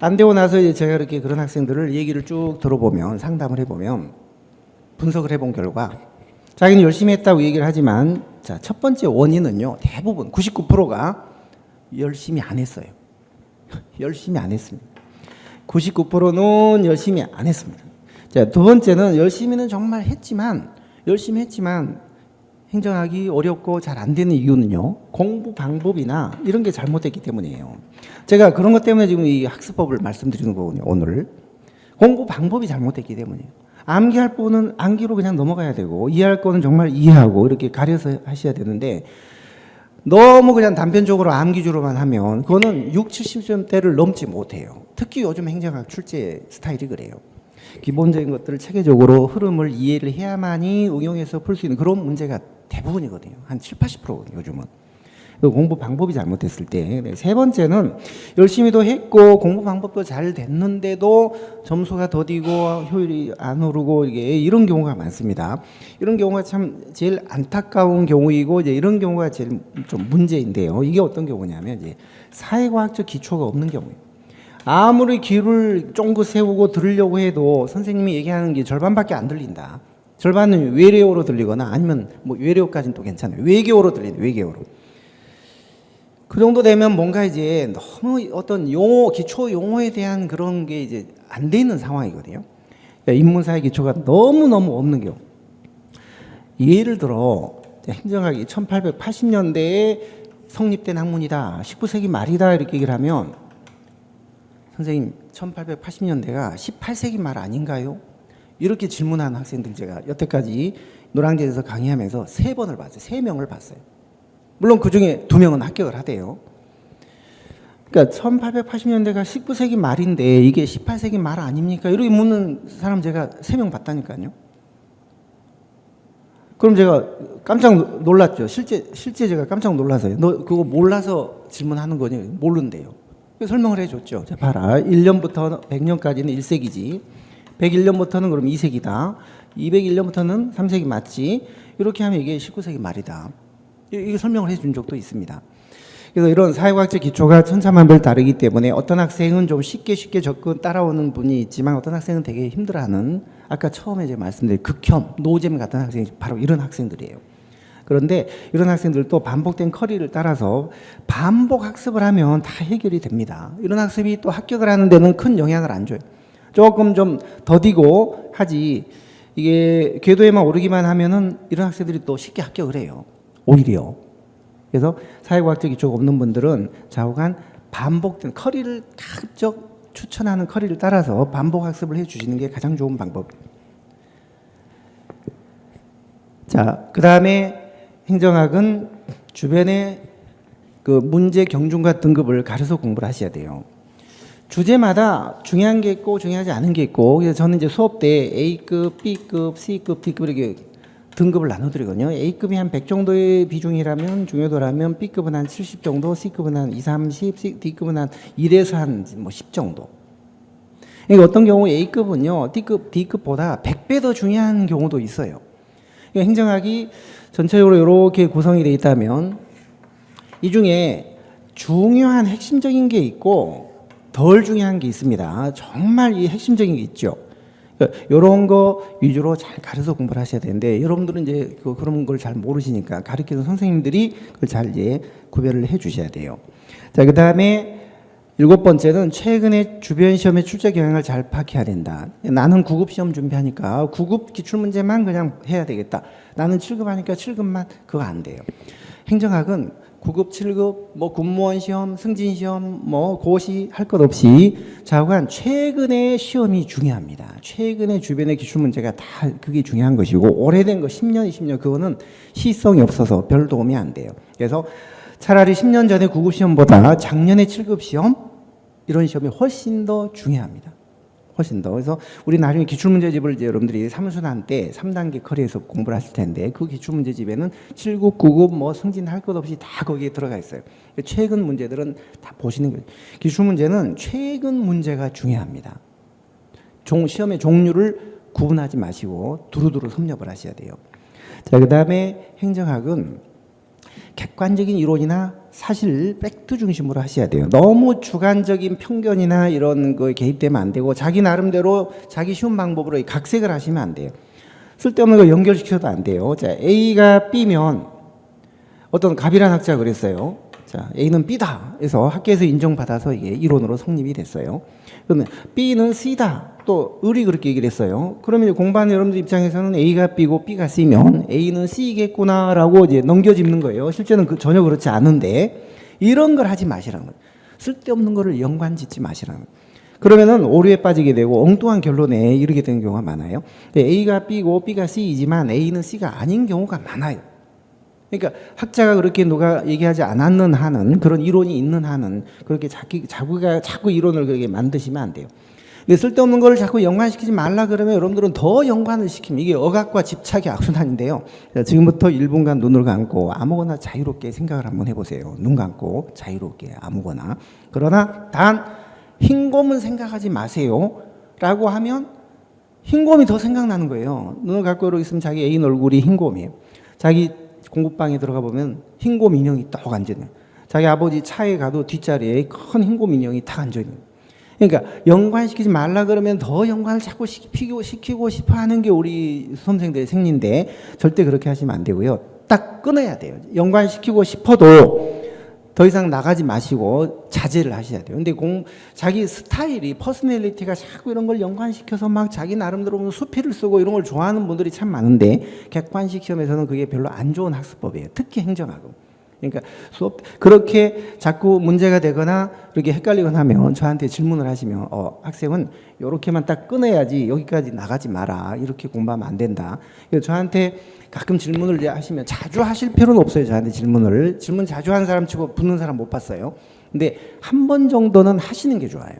안 되고 나서 이제 제가 이렇게 그런 학생들을 얘기를 쭉 들어보면 상담을 해보면 분석을 해본 결과 자기는 열심히 했다고 얘기를 하지만 자, 첫 번째 원인은요. 대부분 99%가 열심히 안 했어요. 열심히 안 했습니다. 99%는 열심히 안 했습니다. 자, 두 번째는 열심히 했지만 행정학이 어렵고 잘 안 되는 이유는요. 공부 방법이나 이런 게 잘못됐기 때문이에요. 제가 그런 것 때문에 지금 이 학습법을 말씀드리는 거거든요. 오늘. 공부 방법이 잘못됐기 때문이에요. 암기할 거는 암기로 그냥 넘어가야 되고 이해할 거는 정말 이해하고 이렇게 가려서 하셔야 되는데 너무 그냥 단편적으로 암기주로만 하면 그거는 6, 70점대를 넘지 못해요. 특히 요즘 행정학 출제 스타일이 그래요. 기본적인 것들을 체계적으로 흐름을 이해를 해야만이 응용해서 풀 수 있는 그런 문제가 대부분이거든요. 한 7, 80%거든요. 요즘은. 공부 방법이 잘못됐을 때. 세 번째는 열심히도 했고 공부 방법도 잘 됐는데도 점수가 더디고 효율이 안 오르고 이런 경우가 많습니다. 이런 경우가 참 제일 안타까운 경우이고 이제 이런 경우가 제일 좀 문제인데요. 이게 어떤 경우냐면 이제 사회과학적 기초가 없는 경우예요. 아무리 귀를 쫑긋 세우고 들으려고 해도 선생님이 얘기하는 게 절반밖에 안 들린다. 절반은 외래어로 들리거나 아니면 뭐 외래어까지는 또 괜찮아요. 외계어로 들리는 외계어로. 그 정도 되면 뭔가 이제 너무 어떤 용어, 기초 용어에 대한 그런 게 이제 안 돼 있는 상황이거든요. 인문사의 기초가 너무너무 없는 경우. 예를 들어, 행정학이 1880년대에 성립된 학문이다. 19세기 말이다. 이렇게 얘기를 하면, 선생님, 1880년대가 18세기 말 아닌가요? 이렇게 질문하는 학생들 제가 여태까지 노량진에서 강의하면서 3번을 봤어요. 3명을 봤어요. 물론 그 중에 2명은 합격을 하대요. 그러니까 1880년대가 19세기 말인데 이게 18세기 말 아닙니까? 이렇게 묻는 사람 제가 3명 봤다니까요. 그럼 제가 깜짝 놀랐죠. 실제 제가 깜짝 놀라서요. 너 그거 몰라서 질문하는 거니? 모른대요. 설명을 해줬죠. 자, 봐라. 1년부터 100년까지는 1세기지. 101년부터는 그럼 2세기다. 201년부터는 3세기 맞지. 이렇게 하면 이게 19세기 말이다. 이게 설명을 해준 적도 있습니다. 그래서 이런 사회과학적 기초가 천차만별 다르기 때문에 어떤 학생은 좀 쉽게 접근 따라오는 분이 있지만 어떤 학생은 되게 힘들어하는 아까 처음에 제가 말씀드린 극혐, 노잼 같은 학생이 바로 이런 학생들이에요. 그런데 이런 학생들도 반복된 커리를 따라서 반복 학습을 하면 다 해결이 됩니다. 이런 학습이 또 합격을 하는 데는 큰 영향을 안 줘요. 조금 좀 더디고 하지, 이게 궤도에만 오르기만 하면은 이런 학생들이 또 쉽게 합격을 해요. 오히려. 그래서 사회과학적 기초가 없는 분들은 좌우간 반복된 커리를 가급적 추천하는 커리를 따라서 반복 학습을 해 주시는 게 가장 좋은 방법입니다. 자, 그 다음에 행정학은 주변의 그 문제 경중과 등급을 가려서 공부를 하셔야 돼요. 주제마다 중요한 게 있고 중요하지 않은 게 있고, 그래서 저는 이제 수업 때 A급, B급, C급, D급 이렇게 등급을 나눠드리거든요. A급이 한 100 정도의 비중이라면, 중요도라면 B급은 한 70 정도, C급은 한 2, 30, D급은 한 1에서 한 뭐 10 정도. 그러니까 어떤 경우 A급은요, D급보다 100배 더 중요한 경우도 있어요. 그러니까 행정학이 전체적으로 이렇게 구성이 되어 있다면 이 중에 중요한 핵심적인 게 있고 덜 중요한 게 있습니다. 정말 이 핵심적인 게 있죠. 이런 거 위주로 잘 가려서 공부를 하셔야 되는데, 여러분들은 이제 그런 걸 잘 모르시니까 가르치는 선생님들이 그걸 잘 이제 구별을 해 주셔야 돼요. 자, 그 다음에 7번째는 최근에 주변 시험의 출제 경향을 잘 파악해야 된다. 나는 9급 시험 준비하니까 9급 기출문제만 그냥 해야 되겠다. 나는 7급 하니까 7급만, 그거 안 돼요. 행정학은 9급, 7급, 뭐 군무원 시험, 승진 시험, 뭐 고시 할 것 없이 좌우간 최근의 시험이 중요합니다. 최근의 주변의 기출 문제가 다 그게 중요한 것이고, 오래된 거 10년, 20년 그거는 시성이 없어서 별 도움이 안 돼요. 그래서 차라리 10년 전에 9급 시험보다 작년에 7급 시험 이런 시험이 훨씬 더 중요합니다. 훨씬 더. 그래서 우리 나중에 기출문제집을 이제 여러분들이 사무순환 때 3단계 커리에서 공부를 하실 텐데, 그 기출문제집에는 7급, 9급 뭐 승진할 것 없이 다 거기에 들어가 있어요. 최근 문제들은 다 보시는 거예요. 기출문제는 최근 문제가 중요합니다. 시험의 종류를 구분하지 마시고 두루두루 섭렵을 하셔야 돼요. 자, 그 다음에 행정학은 객관적인 이론이나 사실 팩트 중심으로 하셔야 돼요. 너무 주관적인 편견이나 이런 거에 개입되면 안 되고, 자기 나름대로 자기 쉬운 방법으로 각색을 하시면 안 돼요. 쓸데없는 거 연결시켜도 안 돼요. 자, A가 B면 어떤 갑이라는 학자가 그랬어요. 자, A는 B다. 그래서 학계에서 인정받아서 이게 이론으로 성립이 됐어요. 그러면 B는 C다. 또 을이 그렇게 얘기를 했어요. 그러면 공부하는 여러분들 입장에서는 A가 B고 B가 C면 A는 C겠구나라고 이제 넘겨짚는 거예요. 실제는 전혀 그렇지 않은데, 이런 걸 하지 마시라는 거예요. 쓸데없는 거를 연관짓지 마시라는 거예요. 그러면은 오류에 빠지게 되고 엉뚱한 결론에 이르게 되는 경우가 많아요. A가 B고 B가 C이지만 A는 C가 아닌 경우가 많아요. 그러니까 학자가 그렇게 누가 얘기하지 않았는 한은, 그런 이론이 있는 한은 그렇게 자꾸 이론을 그렇게 만드시면 안 돼요. 근데 쓸데없는 거를 자꾸 연관시키지 말라 그러면 여러분들은 더 연관을 시킵니다. 이게 억압과 집착의 악순환인데요. 지금부터 1분간 눈을 감고 아무거나 자유롭게 생각을 한번 해보세요. 눈 감고 자유롭게 아무거나. 그러나 단 흰곰은 생각하지 마세요 라고 하면 흰곰이 더 생각나는 거예요. 눈을 감고 이러고 있으면 자기 애인 얼굴이 흰곰이에요. 자기 공부방에 들어가 보면 흰곰 인형이 딱 앉아있는, 자기 아버지 차에 가도 뒷자리에 큰 흰곰 인형이 딱 앉아있는. 그러니까 연관시키지 말라 그러면 더 연관을 자꾸 시키고 싶어 하는 게 우리 수험생들의 생리인데, 절대 그렇게 하시면 안 되고요. 딱 끊어야 돼요. 연관시키고 싶어도 더 이상 나가지 마시고 자제를 하셔야 돼요. 근데 자기 스타일이, 퍼스널리티가 자꾸 이런 걸 연관시켜서 막 자기 나름대로 수필을 쓰고 이런 걸 좋아하는 분들이 참 많은데, 객관식 시험에서는 그게 별로 안 좋은 학습법이에요. 특히 행정학은. 그러니까 수업 그렇게 자꾸 문제가 되거나 그렇게 헷갈리거나 하면 저한테 질문을 하시면, 학생은 이렇게만 딱 끊어야지 여기까지 나가지 마라, 이렇게 공부하면 안 된다. 그래서 저한테 가끔 질문을 하시면, 자주 하실 필요는 없어요. 저한테 질문 자주 하는 사람 치고 붙는 사람 못 봤어요. 근데 한 번 정도는 하시는 게 좋아요.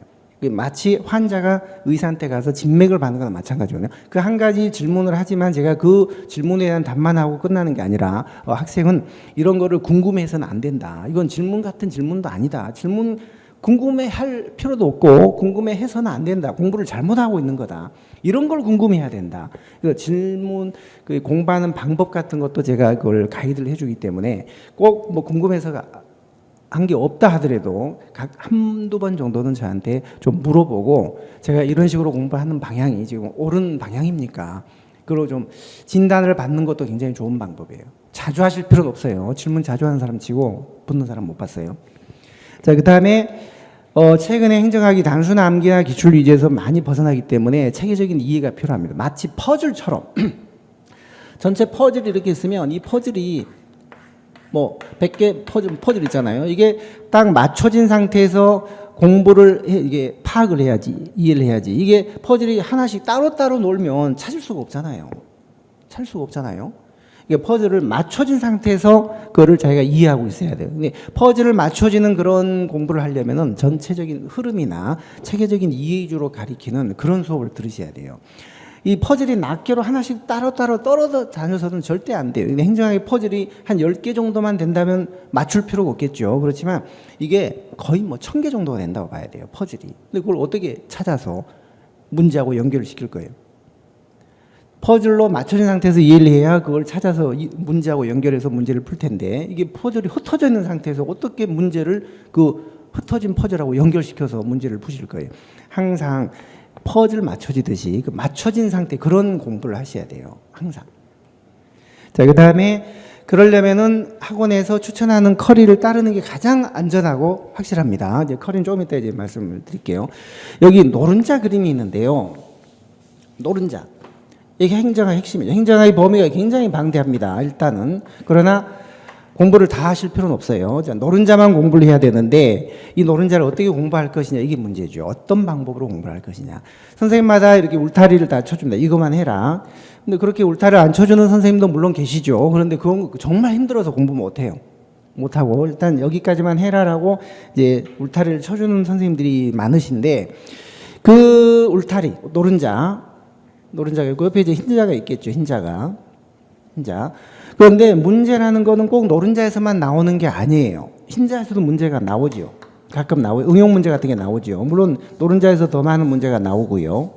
마치 환자가 의사한테 가서 진맥을 받는 거나 마찬가지거든요. 그 한 가지 질문을 하지만 제가 그 질문에 대한 답만 하고 끝나는 게 아니라, 학생은 이런 거를 궁금해서는 안 된다. 이건 질문 같은 질문도 아니다. 질문 궁금해할 필요도 없고 궁금해해서는 안 된다. 공부를 잘못하고 있는 거다. 이런 걸 궁금해해야 된다. 질문, 공부하는 방법 같은 것도 제가 그걸 가이드를 해주기 때문에 꼭 뭐 궁금해서 한 게 없다 하더라도 각 한두 번 정도는 저한테 좀 물어보고, 제가 이런 식으로 공부하는 방향이 지금 옳은 방향입니까? 그리고 좀 진단을 받는 것도 굉장히 좋은 방법이에요. 자주 하실 필요는 없어요. 질문 자주 하는 사람 치고 붙는 사람 못 봤어요. 자, 그 다음에 최근에 행정학이 단순 암기나 기출 위주에서 많이 벗어나기 때문에 체계적인 이해가 필요합니다. 마치 퍼즐처럼 전체 퍼즐이 이렇게 있으면 이 퍼즐이 뭐 100개 퍼즐 있잖아요. 이게 딱 맞춰진 상태에서 공부를 이게 파악을 해야지, 이해를 해야지. 이게 퍼즐이 하나씩 따로따로 놀면 찾을 수가 없잖아요. 찾을 수가 없잖아요. 이게 퍼즐을 맞춰진 상태에서 그거를 자기가 이해하고 있어야 돼요. 근데 퍼즐을 맞춰지는 그런 공부를 하려면은 전체적인 흐름이나 체계적인 이해 위주로 가리키는 그런 수업을 들으셔야 돼요. 이 퍼즐이 낱개로 하나씩 따로따로 떨어져 다녀서는 절대 안 돼요. 행정학의 퍼즐이 한 10개 정도만 된다면 맞출 필요가 없겠죠. 그렇지만 이게 거의 뭐 1000개 정도가 된다고 봐야 돼요. 퍼즐이. 근데 그걸 어떻게 찾아서 문제하고 연결을 시킬 거예요? 퍼즐로 맞춰진 상태에서 이해를 해야 그걸 찾아서 문제하고 연결해서 문제를 풀 텐데 이게 퍼즐이 흩어져 있는 상태에서 어떻게 문제를 그 흩어진 퍼즐하고 연결시켜서 문제를 푸실 거예요. 항상 퍼즐 맞춰지듯이 그 맞춰진 상태 그런 공부를 하셔야 돼요. 항상. 자, 그 다음에 그러려면은 학원에서 추천하는 커리를 따르는 게 가장 안전하고 확실합니다. 이제 커리는 조금 이따 이제 말씀을 드릴게요. 여기 노른자 그림이 있는데요. 노른자. 이게 행정학의 핵심이죠. 행정학의 범위가 굉장히 방대합니다. 일단은. 그러나 공부를 다 하실 필요는 없어요. 자, 노른자만 공부를 해야 되는데 이 노른자를 어떻게 공부할 것이냐 이게 문제죠. 어떤 방법으로 공부를 할 것이냐. 선생님마다 이렇게 울타리를 다 쳐줍니다. 이것만 해라. 근데 그렇게 울타리를 안 쳐주는 선생님도 물론 계시죠. 그런데 그건 정말 힘들어서 공부 못해요. 못하고 일단 여기까지만 해라라고 이제 울타리를 쳐주는 선생님들이 많으신데 그 울타리 노른자가 그 옆에 이제 흰자가 있겠죠. 흰자. 그런데 문제라는 거는 꼭 노른자에서만 나오는 게 아니에요. 흰자에서도 문제가 나오죠. 가끔 나오요. 응용 문제 같은 게 나오죠. 물론 노른자에서 더 많은 문제가 나오고요.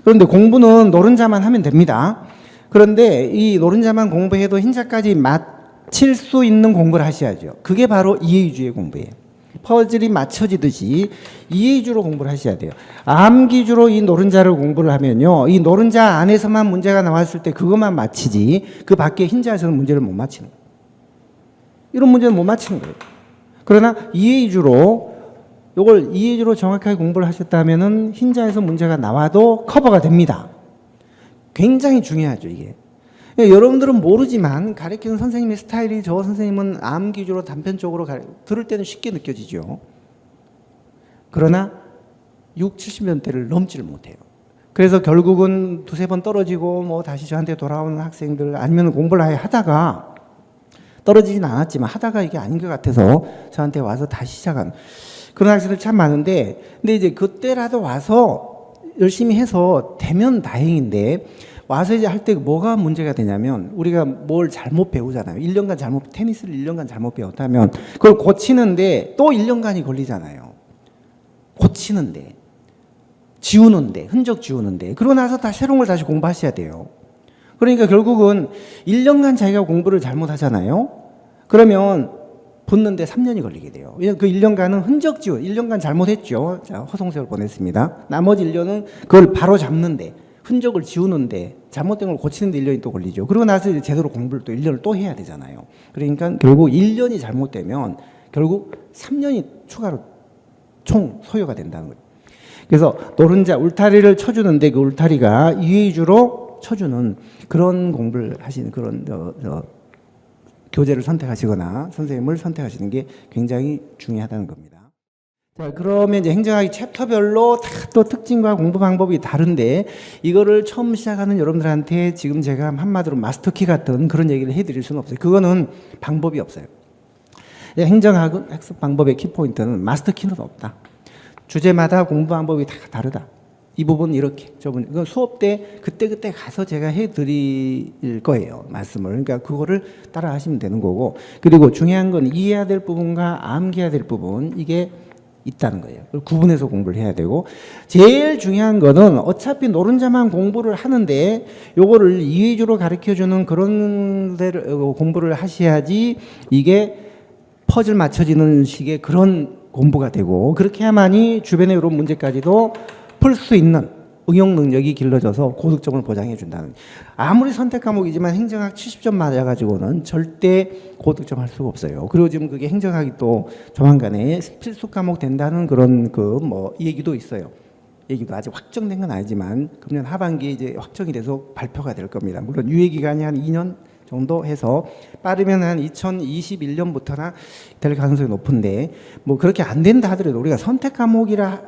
그런데 공부는 노른자만 하면 됩니다. 그런데 이 노른자만 공부해도 흰자까지 맞힐 수 있는 공부를 하셔야죠. 그게 바로 이해주의 공부예요. 퍼즐이 맞춰지듯이 이해주로 공부를 하셔야 돼요. 암기주로 이 노른자를 공부를 하면요. 이 노른자 안에서만 문제가 나왔을 때 그것만 맞히지 그 밖에 흰자에서는 문제를 못 맞히는 거예요. 이런 문제는 못 맞히는 거예요. 그러나 이해주로 이걸 이해주로 정확하게 공부를 하셨다면은 흰자에서 문제가 나와도 커버가 됩니다. 굉장히 중요하죠, 이게. 여러분들은 모르지만 가르치는 선생님의 스타일이 저 선생님은 암기주로 단편적으로 들을 때는 쉽게 느껴지죠. 그러나 6, 70년대를 넘지를 못해요. 그래서 결국은 두세 번 떨어지고 뭐 다시 저한테 돌아오는 학생들 아니면 공부를 아예 하다가 떨어지진 않았지만 하다가 이게 아닌 것 같아서 저한테 와서 다시 시작한 그런 학생들 참 많은데 근데 이제 그때라도 와서 열심히 해서 되면 다행인데 와서 이제 할 때 뭐가 문제가 되냐면 우리가 뭘 잘못 배우잖아요. 1년간 테니스를 1년간 잘못 배웠다면 그걸 고치는데 또 1년간이 걸리잖아요. 고치는데, 지우는데, 흔적 지우는데. 그러고 나서 다 새로운 걸 다시 공부하셔야 돼요. 그러니까 결국은 1년간 자기가 공부를 잘못하잖아요. 그러면 붙는데 3년이 걸리게 돼요. 왜냐하면 그 1년간은 흔적 지우, 1년간 잘못했죠. 자, 허송세월 보냈습니다. 나머지 1년은 그걸 바로 잡는데 흔적을 지우는데 잘못된 걸 고치는데 1년이 또 걸리죠. 그러고 나서 이제 제대로 공부를 또 1년을 또 해야 되잖아요. 그러니까 결국 1년이 잘못되면 결국 3년이 추가로 총 소요가 된다는 거예요. 그래서 노른자 울타리를 쳐주는데 그 울타리가 이해주로 쳐주는 그런 공부를 하시는 그런 교재를 선택하시거나 선생님을 선택하시는 게 굉장히 중요하다는 겁니다. 자, 그러면 이제 행정학이 챕터별로 다 또 특징과 공부 방법이 다른데 이거를 처음 시작하는 여러분들한테 지금 제가 한마디로 마스터키 같은 그런 얘기를 해드릴 수는 없어요. 그거는 방법이 없어요. 행정학은 학습 방법의 키포인트는 마스터키는 없다. 주제마다 공부 방법이 다 다르다. 이 부분은 이렇게 저분 이건 수업 때 그때 가서 제가 해드릴 거예요. 말씀을. 그러니까 그거를 따라 하시면 되는 거고 그리고 중요한 건 이해해야 될 부분과 암기해야 될 부분 이게 있다는 거예요. 구분해서 공부를 해야 되고 제일 중요한 거는 어차피 노른자만 공부를 하는데 요거를 이해주로 가르쳐주는 그런 데를 공부를 하셔야지 이게 퍼즐 맞춰지는 식의 그런 공부가 되고 그렇게 해야만이 주변의 이런 문제까지도 풀 수 있는 응용 능력이 길러져서 고득점을 보장해 준다는. 아무리 선택 과목이지만 행정학 70점 맞아가지고는 절대 고득점 할 수가 없어요. 그리고 지금 그게 행정학이 또 조만간에 필수 과목 된다는 그런 이 얘기도 있어요. 얘기도 아직 확정된 건 아니지만 금년 하반기에 이제 확정이 돼서 발표가 될 겁니다. 물론 유예 기간이 한 2년 정도 해서 빠르면 한 2021년부터나 될 가능성이 높은데 뭐 그렇게 안 된다 하더라도 우리가 선택 과목이라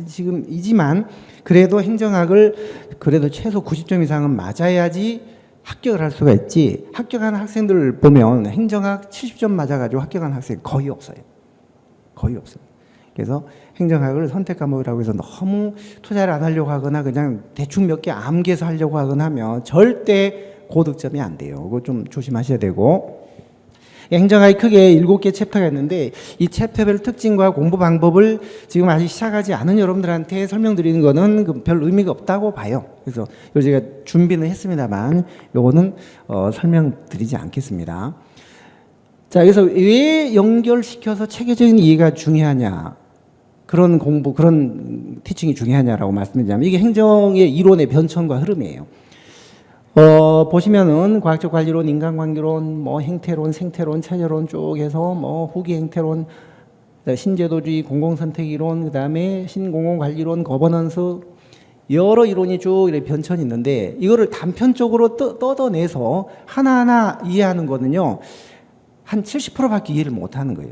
지금이지만 그래도 행정학을 그래도 최소 90점 이상은 맞아야지 합격을 할 수가 있지. 합격하는 학생들 보면 행정학 70점 맞아가지고 합격하는 학생 거의 없어요. 거의 없어요. 그래서 행정학을 선택 과목이라고 해서 너무 투자를 안 하려고 하거나 그냥 대충 몇 개 암기해서 하려고 하거나 하면 절대 고득점이 안 돼요. 그거 좀 조심하셔야 되고. 행정학이 크게 7개 챕터가 있는데 이 챕터별 특징과 공부 방법을 지금 아직 시작하지 않은 여러분들한테 설명드리는 거는 별 의미가 없다고 봐요. 그래서 이걸 제가 준비는 했습니다만 요거는 설명드리지 않겠습니다. 자, 그래서 왜 연결시켜서 체계적인 이해가 중요하냐, 그런 공부, 그런 티칭이 중요하냐라고 말씀드리자면 이게 행정의 이론의 변천과 흐름이에요. 보시면은 과학적 관리론, 인간관계론, 뭐 행태론, 생태론, 체제론 쭉 해서 뭐 후기 행태론, 신제도주의, 공공선택이론, 그다음에 신공공관리론, 거버넌스 여러 이론이 쭉 이렇게 변천이 있는데 이거를 단편적으로 뜯어내서 하나하나 이해하는 거는요 한 70%밖에 이해를 못하는 거예요.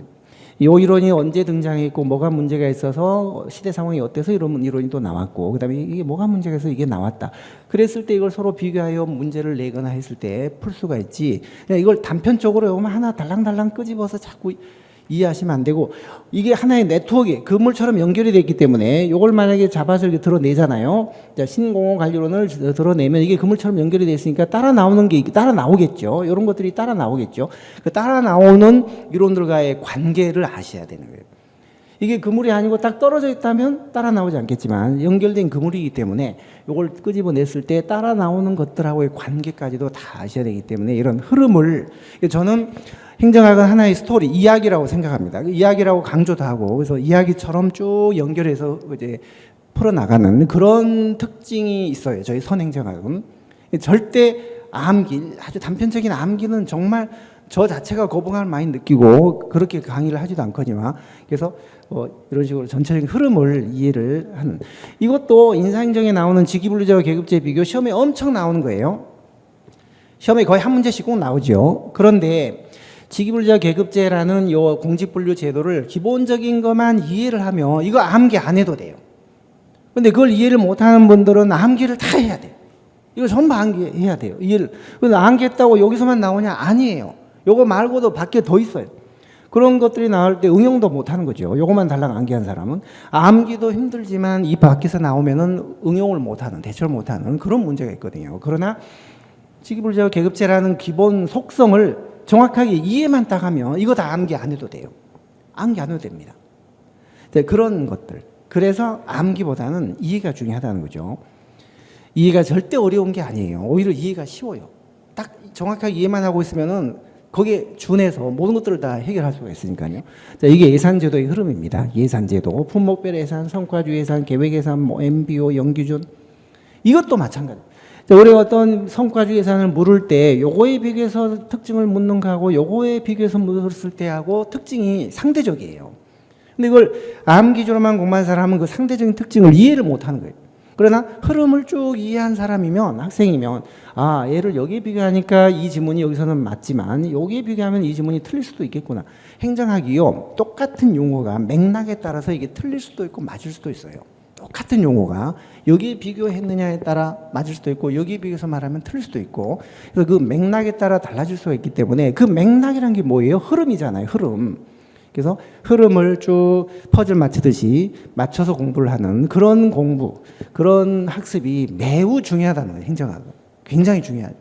이 이론이 언제 등장했고 뭐가 문제가 있어서 시대 상황이 어때서 이런 이론이 또 나왔고 그다음에 이게 뭐가 문제가 있어서 이게 나왔다. 그랬을 때 이걸 서로 비교하여 문제를 내거나 했을 때 풀 수가 있지. 이걸 단편적으로 하나 달랑달랑 끄집어서 자꾸 이해하시면 안 되고 이게 하나의 네트워크, 그물처럼 연결이 됐기 때문에 이걸 만약에 잡아서 이렇게 드러내잖아요. 자, 신공공관리론을 드러내면 이게 그물처럼 연결이 됐으니까 따라 나오는 게 따라 나오겠죠. 이런 것들이 따라 나오겠죠. 그 따라 나오는 이론들과의 관계를 아셔야 되는 거예요. 이게 그물이 아니고 딱 떨어져 있다면 따라 나오지 않겠지만 연결된 그물이기 때문에 이걸 끄집어냈을 때 따라 나오는 것들하고의 관계까지도 다 아셔야 되기 때문에 이런 흐름을 저는 행정학은 하나의 스토리, 이야기라고 생각합니다. 이야기라고 강조도 하고 그래서 이야기처럼 쭉 연결해서 이제 풀어나가는 그런 특징이 있어요. 저희 선행정학은 절대 암기, 아주 단편적인 암기는 정말 저 자체가 거부감을 많이 느끼고 그렇게 강의를 하지도 않거니와 그래서 이런 식으로 전체적인 흐름을 이해를 하는 이것도 인사행정에 나오는 직위분류제와 계급제 비교 시험에 엄청 나오는 거예요. 시험에 거의 한 문제씩 꼭 나오죠. 그런데 직위분류제와 계급제라는 요 공직분류 제도를 기본적인 것만 이해를 하면 이거 암기 안 해도 돼요. 근데 그걸 이해를 못하는 분들은 암기를 다 해야 돼요. 이거 전부 암기해야 돼요. 이해를. 근데 암기했다고 여기서만 나오냐? 아니에요. 요거 말고도 밖에 더 있어요. 그런 것들이 나올 때 응용도 못하는 거죠. 요거만 달랑 암기한 사람은 암기도 힘들지만 이 밖에서 나오면은 응용을 못하는, 대처를 못하는 그런 문제가 있거든요. 그러나 직위분류제와 계급제라는 기본 속성을 정확하게 이해만 딱 하면 이거 다 암기 안 해도 돼요. 암기 안 해도 됩니다. 그런 것들. 그래서 암기보다는 이해가 중요하다는 거죠. 이해가 절대 어려운 게 아니에요. 오히려 이해가 쉬워요. 딱 정확하게 이해만 하고 있으면은 거기에 준해서 모든 것들을 다 해결할 수가 있으니까요. 자, 이게 예산제도의 흐름입니다. 예산제도, 품목별 예산, 성과주 예산, 계획 예산, 뭐 MBO, 연기준 이것도 마찬가지. 우리가 어떤 성과주 예산을 물을 때 요거에 비교해서 특징을 묻는 거하고 요거에 비교해서 물었을 때하고 특징이 상대적이에요. 근데 이걸 암기주로만 공부한 사람은 그 상대적인 특징을 이해를 못하는 거예요. 그러나 흐름을 쭉 이해한 사람이면 학생이면 아 얘를 여기에 비교하니까 이 지문이 여기서는 맞지만 여기에 비교하면 이 지문이 틀릴 수도 있겠구나. 행정학이요 똑같은 용어가 맥락에 따라서 이게 틀릴 수도 있고 맞을 수도 있어요. 똑같은 용어가 여기에 비교했느냐에 따라 맞을 수도 있고 여기에 비교해서 말하면 틀릴 수도 있고 그래서 그 맥락에 따라 달라질 수가 있기 때문에 그 맥락이란 게 뭐예요? 흐름이잖아요. 흐름. 그래서 흐름을 쭉 퍼즐 맞추듯이 맞춰서 공부를 하는 그런 공부, 그런 학습이 매우 중요하다는 거예요. 행정학은. 굉장히 중요하죠.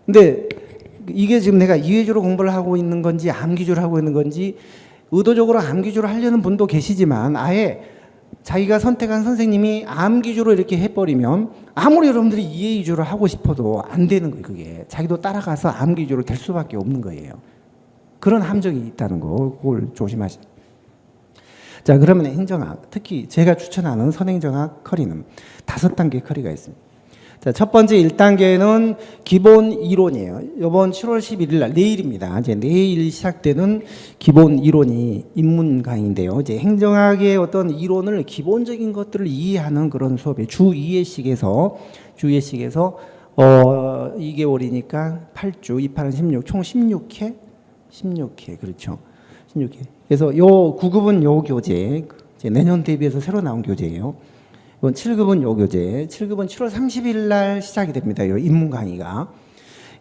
근데 이게 지금 내가 이해주로 공부를 하고 있는 건지 암기주로 하고 있는 건지 의도적으로 암기주로 하려는 분도 계시지만 아예 자기가 선택한 선생님이 암기주로 이렇게 해버리면 아무리 여러분들이 이해 위주로 하고 싶어도 안 되는 거예요. 그게 자기도 따라가서 암기주로 될 수밖에 없는 거예요. 그런 함정이 있다는 거 그걸 조심하세요. 자, 그러면 행정학, 특히 제가 추천하는 선행정학 커리는 5단계 커리가 있습니다. 자, 첫 번째 1단계는 기본 이론이에요. 이번 7월 11일 날, 내일입니다. 이제 내일 시작되는 기본 이론이 인문 강의인데요. 이제 행정학의 어떤 이론을, 기본적인 것들을 이해하는 그런 수업이에요. 주 2회씩에서 2개월이니까 8주, 2파는 16, 총 16회? 16회, 그렇죠. 16회. 그래서 요 9급은 요 교재, 이제 내년 대비해서 새로 나온 교재예요. 이건 7급은 요 교재, 7급은 7월 30일 날 시작이 됩니다. 요 인문 강의가.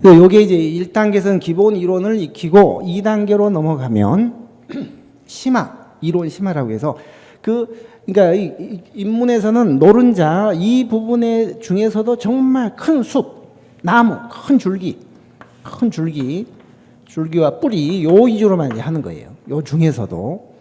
요게 이제 1단계에서는 기본 이론을 익히고 2단계로 넘어가면 심화, 이론 심화라고 해서 그러니까 이 인문에서는 노른자 이 부분에 중에서도 정말 큰 숲, 나무, 큰 줄기와 뿌리 요 위주로만 이제 하는 거예요. 요 중에서도.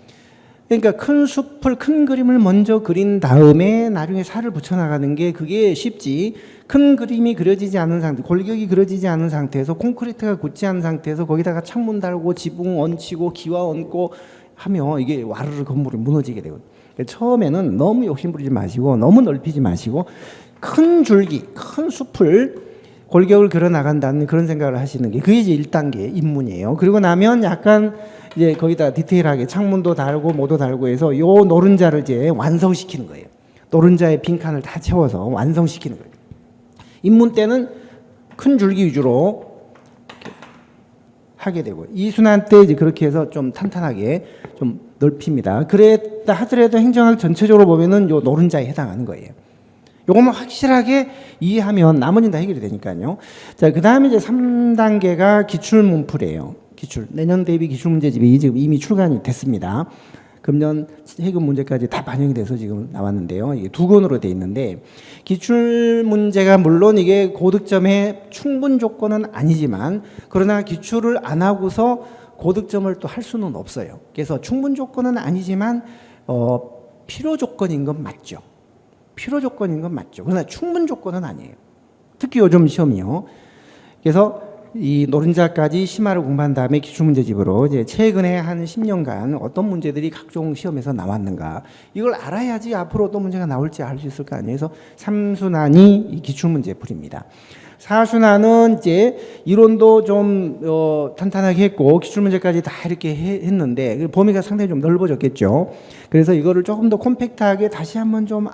그러니까 큰 숲을, 큰 그림을 먼저 그린 다음에 나중에 살을 붙여나가는 게 그게 쉽지. 큰 그림이 그려지지 않은 상태, 골격이 그려지지 않은 상태에서, 콘크리트가 굳지 않은 상태에서 거기다가 창문 달고 지붕 얹히고 기와 얹고 하면 이게 와르르 건물이 무너지게 되거든요. 처음에는 너무 욕심부리지 마시고, 너무 넓히지 마시고, 큰 줄기, 큰 숲을 골격을 그려 나간다는 그런 생각을 하시는 게 그게 이제 1단계 입문이에요. 그리고 나면 약간 이제 거기다 디테일하게 창문도 달고 뭐도 달고 해서 요 노른자를 이제 완성시키는 거예요. 노른자의 빈칸을 다 채워서 완성시키는 거예요. 입문 때는 큰 줄기 위주로 하게 되고, 이순환 때 이제 그렇게 해서 좀 탄탄하게 좀 넓힙니다. 그랬다 하더라도 행정학 전체적으로 보면은 요 노른자에 해당하는 거예요. 요거만 확실하게 이해하면 나머지는 다 해결이 되니까요. 자, 그 다음에 이제 3단계가 기출문풀이에요. 내년 대비 기출문제집이 지금 이미 출간이 됐습니다. 금년 해금 문제까지 다 반영이 돼서 지금 나왔는데요. 이게 2권으로 돼 있는데, 기출문제가 물론 이게 고득점의 충분 조건은 아니지만, 그러나 기출을 안 하고서 고득점을 또 할 수는 없어요. 그래서 충분 조건은 아니지만 필요 조건인 건 맞죠. 그러나 충분 조건은 아니에요. 특히 요즘 시험이요. 그래서 이 노른자까지 심화를 공부한 다음에 기출문제집으로 이제 최근에 한 10년간 어떤 문제들이 각종 시험에서 나왔는가, 이걸 알아야지 앞으로 어떤 문제가 나올지 알 수 있을 거 아니에요. 그래서 3순환이 이 기출문제 풀입니다. 4순환은 이제 이론도 좀 탄탄하게 했고 기출문제까지 다 이렇게 했는데 범위가 상당히 좀 넓어졌겠죠. 그래서 이거를 조금 더 콤팩트하게 다시 한번 좀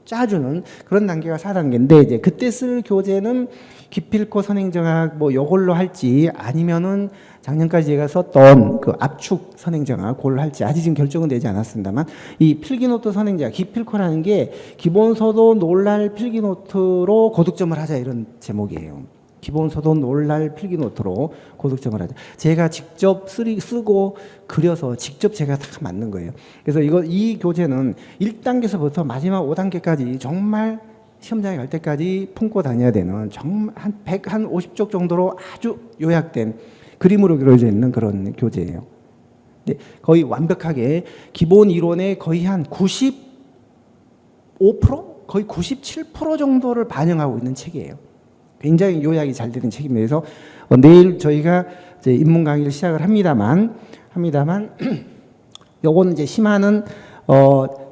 짜주는 그런 단계가 4단계인데, 이제 그때 쓸 교재는 기필코 선행정학 뭐 요걸로 할지, 아니면은 작년까지 제가 썼던 그 압축 선행정학 그걸 할지 아직 지금 결정은 되지 않았습니다만, 이 필기노트 선행정학, 기필코라는 게 기본서도 놀랄 필기노트로 고득점을 하자, 이런 제목이에요. 기본서도 놀랄 필기노트로 고득점을 하자. 제가 직접 쓰고 그려서 직접 제가 다 만든 거예요. 그래서 이 교재는 1단계에서부터 마지막 5단계까지 정말 시험장에 갈 때까지 품고 다녀야 되는, 정말 한 50쪽 정도로 아주 요약된 그림으로 그려져 있는 그런 교재예요. 근데 거의 완벽하게 기본 이론의 거의 한 95%? 거의 97% 정도를 반영하고 있는 책이에요. 굉장히 요약이 잘 되는 책입니다. 그래서 내일 저희가 이제 인문 강의를 시작을 합니다만 요건 이제 심화는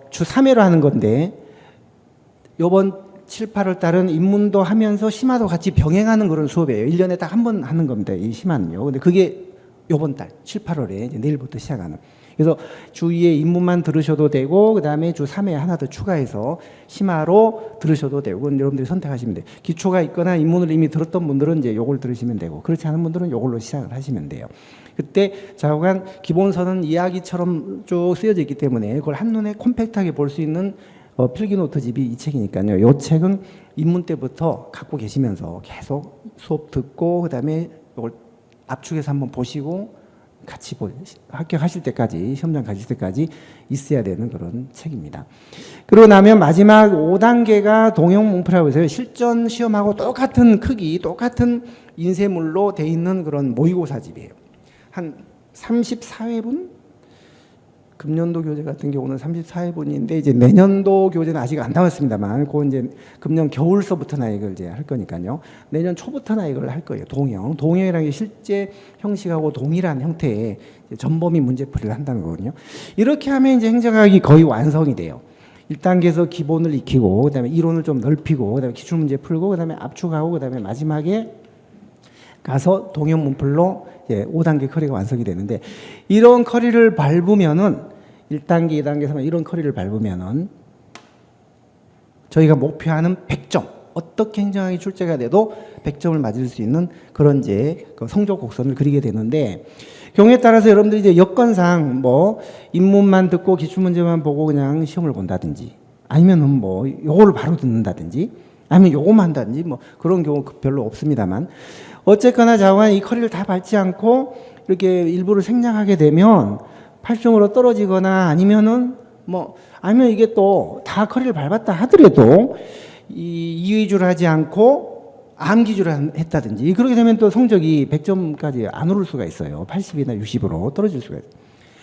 주 3회로 하는 건데, 요번 7, 8월 달은 인문도 하면서 심화도 같이 병행하는 그런 수업이에요. 1년에 딱 한 번 하는 겁니다. 이 심화는요. 근데 그게 요번 달 7, 8월에 이제 내일부터 시작하는. 그래서 주 2회 인문만 들으셔도 되고, 그 다음에 주 3회 하나 더 추가해서 심화로 들으셔도 되고, 그건 여러분들이 선택하시면 돼요. 기초가 있거나 인문을 이미 들었던 분들은 이제 요걸 들으시면 되고, 그렇지 않은 분들은 요걸로 시작을 하시면 돼요. 그때 좌우간 기본서는 이야기처럼 쭉 쓰여져 있기 때문에 그걸 한눈에 콤팩트하게 볼 수 있는 필기노트집이 이 책이니까요. 이 책은 입문 때부터 갖고 계시면서 계속 수업 듣고, 그 다음에 이걸 압축해서 한번 보시고 같이 합격하실 때까지, 시험장 가실 때까지 있어야 되는 그런 책입니다. 그러고 나면 마지막 5단계가 동형문풀이라고 해서 실전 시험하고 똑같은 크기, 똑같은 인쇄물로 돼 있는 그런 모의고사집이에요. 한 34회분? 금년도 교재 같은 경우는 34회분인데 이제 내년도 교재는 아직 안 나왔습니다만 그건 이제 금년 겨울서부터나 이걸 이제 할 거니까요. 내년 초부터나 이걸 할 거예요. 동형이라는 게 실제 형식하고 동일한 형태의 전범위 문제풀이를 한다는 거거든요. 이렇게 하면 이제 행정학이 거의 완성이 돼요. 1단계에서 기본을 익히고 그다음에 이론을 좀 넓히고 그다음에 기출 문제 풀고 그다음에 압축하고 그다음에 마지막에 가서 동형 문풀로 5단계 커리가 완성이 되는데 이런 커리를 밟으면은 1단계, 2단계, 3단계 이런 커리를 밟으면은 저희가 목표하는 100점 어떻게 행정학이 출제가 돼도 100점을 맞을 수 있는 그런 이제 그 성적 곡선을 그리게 되는데 경우에 따라서 여러분들이 이제 여건상 뭐 입문만 듣고 기출 문제만 보고 그냥 시험을 본다든지 아니면은 뭐 요거를 바로 듣는다든지 아니면 요거만 한다든지 뭐 그런 경우 별로 없습니다만 어쨌거나 자관 이 커리를 다 밟지 않고 이렇게 일부를 생략하게 되면 8점으로 떨어지거나 아니면은 아니면 이게 또 다 커리를 밟았다 하더라도 이 위주를 하지 않고 암기주를 했다든지 그렇게 되면 또 성적이 100점까지 안 오를 수가 있어요. 80이나 60으로 떨어질 수가 있어요.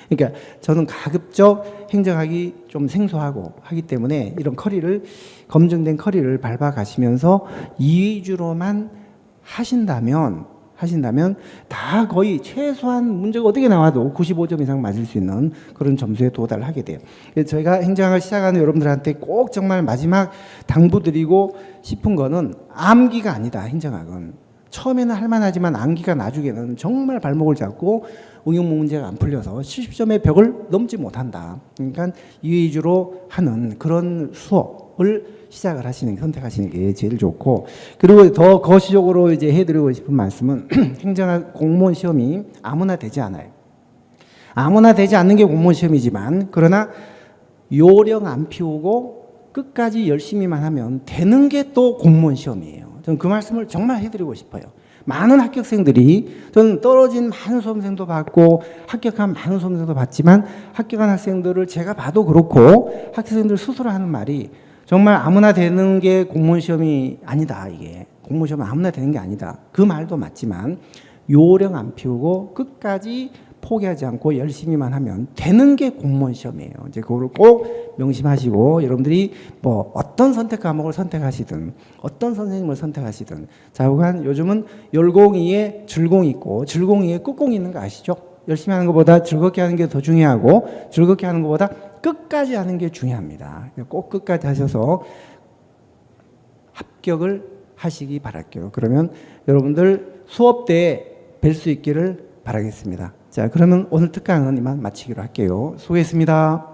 그러니까 저는 가급적 행정학이 좀 생소하고 하기 때문에 이런 커리를 검증된 커리를 밟아 가시면서 이 위주로만 하신다면 다 거의 최소한 문제가 어떻게 나와도 95점 이상 맞을 수 있는 그런 점수에 도달을 하게 돼요. 그래서 저희가 행정학을 시작하는 여러분들한테 꼭 정말 마지막 당부드리고 싶은 거는 암기가 아니다. 행정학은 처음에는 할만하지만 암기가 나중에는 정말 발목을 잡고 응용 문제가 안 풀려서 70점의 벽을 넘지 못한다. 그러니까 이 위주로 하는 그런 수업을 시작을 선택하시는 게 제일 좋고, 그리고 더 거시적으로 이제 해드리고 싶은 말씀은 행정학 공무원 시험이 아무나 되지 않아요. 아무나 되지 않는 게 공무원 시험이지만, 그러나 요령 안 피우고 끝까지 열심히만 하면 되는 게 또 공무원 시험이에요. 저는 그 말씀을 정말 해드리고 싶어요. 많은 합격생들이, 저는 떨어진 많은 수험생도 봤고 합격한 많은 수험생도 봤지만, 합격한 학생들을 제가 봐도 그렇고 학생들 스스로 하는 말이 정말 아무나 되는 게 공무원 시험이 아니다. 이게 공무원 시험은 아무나 되는 게 아니다. 그 말도 맞지만 요령 안 피우고 끝까지 포기하지 않고 열심히만 하면 되는 게 공무원 시험이에요. 이제 그거를 꼭 명심하시고, 여러분들이 뭐 어떤 선택 과목을 선택하시든 어떤 선생님을 선택하시든 좌우간 요즘은 열공이에 줄공이 있고 줄공이에 끝공이 있는 거 아시죠? 열심히 하는 것보다 즐겁게 하는 게 더 중요하고 즐겁게 하는 것보다 끝까지 하는 게 중요합니다. 꼭 끝까지 하셔서 합격을 하시기 바랄게요. 그러면 여러분들 수업 때 뵐 수 있기를 바라겠습니다. 자, 그러면 오늘 특강은 이만 마치기로 할게요. 수고했습니다.